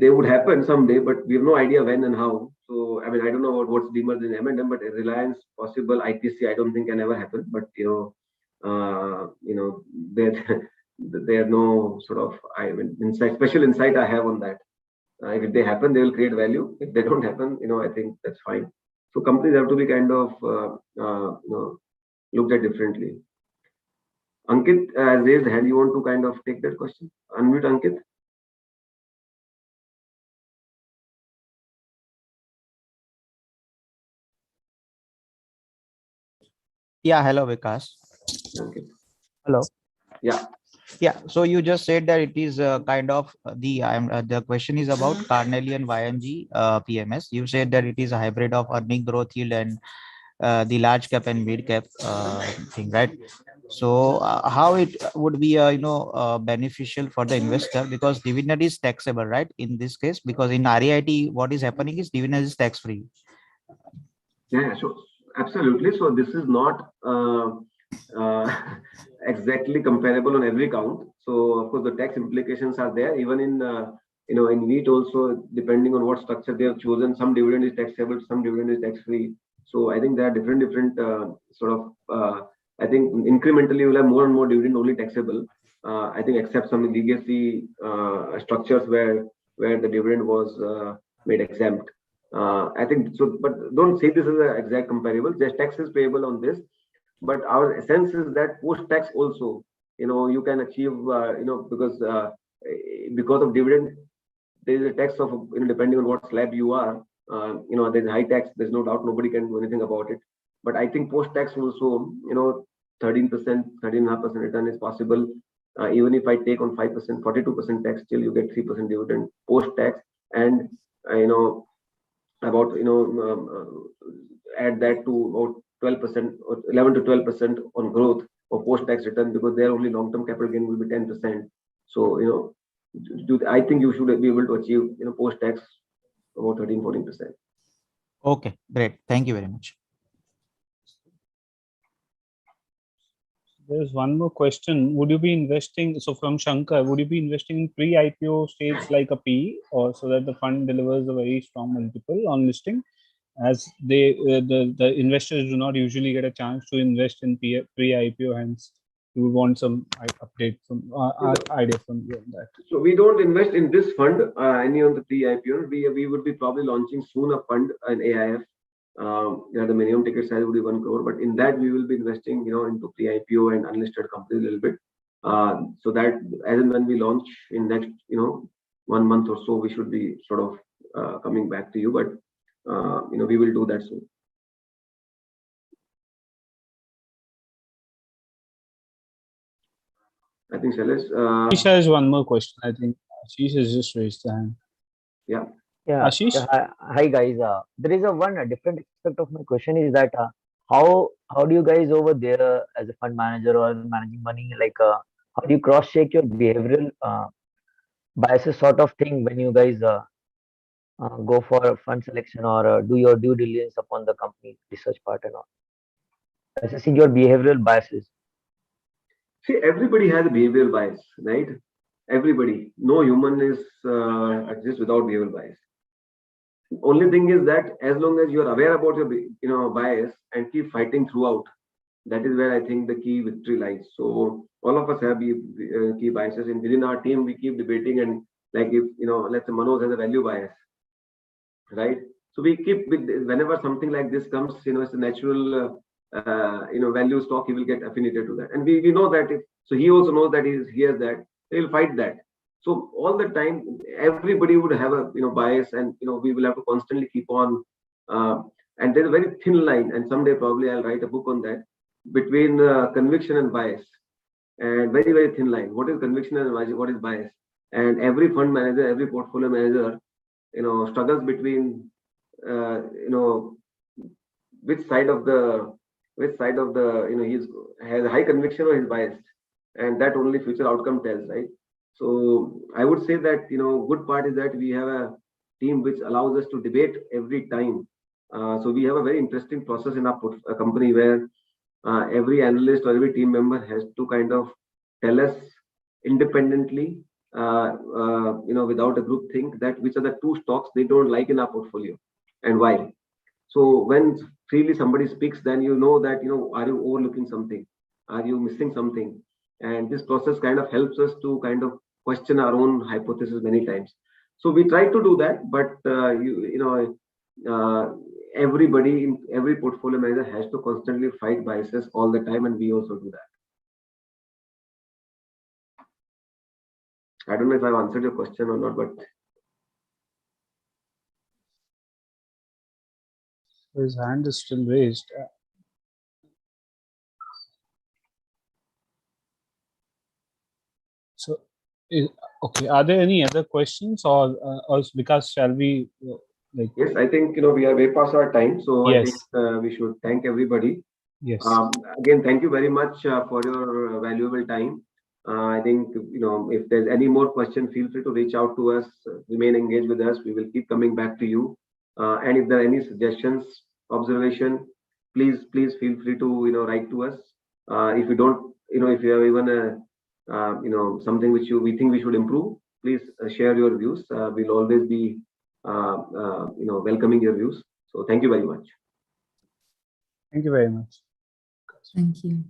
they would happen someday, but we have no idea when and how. So I mean, I don't know what's demerged in M&M, but Reliance possible. ITC I don't think can ever happen. But there are no sort of special insight I have on that. If they happen, they will create value. If they don't happen, I think that's fine. So companies have to be kind of looked at differently. Ankit has raised hand. You want to kind of take that question? Unmute Ankit. Yeah, hello Vikas. Okay. Hello. Yeah. Yeah, so you just said that it is kind of the question is about Carnelian YMG PMS. You said that it is a hybrid of earning growth yield and the large cap and mid cap thing, right? So how it would be beneficial for the investor, because dividend is taxable, right? In this case, because in REIT, what is happening is dividend is tax free. Yeah, so absolutely. So this is not exactly comparable on every count. So of course the tax implications are there. Even in in wheat also, depending on what structure they have chosen, some dividend is taxable, some dividend is tax free. So I think there are different sort of. I think incrementally you'll have more and more dividend only taxable. I think except some legacy structures where the dividend was made exempt. I think so, but don't say this is an exact comparable. Just tax is payable on this, but our sense is that post-tax also, you can achieve, because of dividend, there is a tax of, depending on what slab you are, there's high tax. There's no doubt nobody can do anything about it. But I think post-tax also, 13%, 13.5% return is possible. Even if I take on 5%, 42% tax, still you get 3% dividend post-tax, and about add that to about 12% or 11 to 12% on growth or post-tax return, because their only long-term capital gain will be 10%. So I think you should be able to achieve post-tax about 13-14%. Okay, great. Thank you very much. There's one more question. Would you be investing, so from Shankar, would you be investing in pre-IPO stage like a PE, or so that the fund delivers a very strong multiple on listing, as the investors do not usually get a chance to invest in pre-IPO, hence you would want some update from idea from you on that. So we don't invest in this fund, any of the pre-IPO. We would be probably launching soon a fund, an AIF. The minimum ticket size would be 1 crore, but in that we will be investing, into pre-IPO and unlisted companies a little bit. So that as and when we launch in next, 1 month or so, we should be sort of coming back to you. But we will do that soon. I think Ashish has one more question. I think Ashish has just raised the hand. Yeah. Yeah. Ashish? Hi guys. There is one different aspect of my question is that how do you guys over there as a fund manager or managing money, like how do you cross check your behavioral biases sort of thing when you guys go for fund selection or do your due diligence upon the company research part and all, assessing your behavioral biases? See, everybody has a behavioral bias, right? Everybody. No human is exists without behavioral bias. Only thing is that as long as you are aware about your bias and keep fighting throughout, that is where I think the key victory lies. So all of us have key biases, and within our team we keep debating, and like if let's say Manoj has a value bias, right? So we keep whenever something like this comes, it's a natural value stock, he will get affiliated to that, and we know that. So he also knows that he has that. He'll fight that. So all the time, everybody would have a bias, and we will have to constantly keep on. And there's a very thin line, and someday probably I'll write a book on that, between conviction and bias, and very very thin line. What is conviction and what is bias? And every fund manager, every portfolio manager, struggles between which side of the he's has a high conviction or he's biased, and that only future outcome tells, right? So I would say that good part is that we have a team which allows us to debate every time. So we have a very interesting process in our company where every analyst or every team member has to kind of tell us independently, without a group think, that which are the 2 stocks they don't like in our portfolio and why. So when freely somebody speaks, then you know that are you overlooking something, are you missing something, and this process kind of helps us to kind of question our own hypothesis many times. So we try to do that, but everybody in every portfolio manager has to constantly fight biases all the time, and we also do that. I don't know if I've answered your question or not, but his hand is still raised. Okay, are there any other questions, or because shall we like? Yes, I think we are way past our time, so I think Yes. we should thank everybody. Yes. Again, thank you very much for your valuable time. I think if there's any more question, feel free to reach out to us. Remain engaged with us. We will keep coming back to you. And if there are any suggestions, observation, please feel free to write to us. If you don't, if you have even a something which we think we should improve, please share your views. We'll always be welcoming your views. So thank you very much. Thank you very much. Thank you.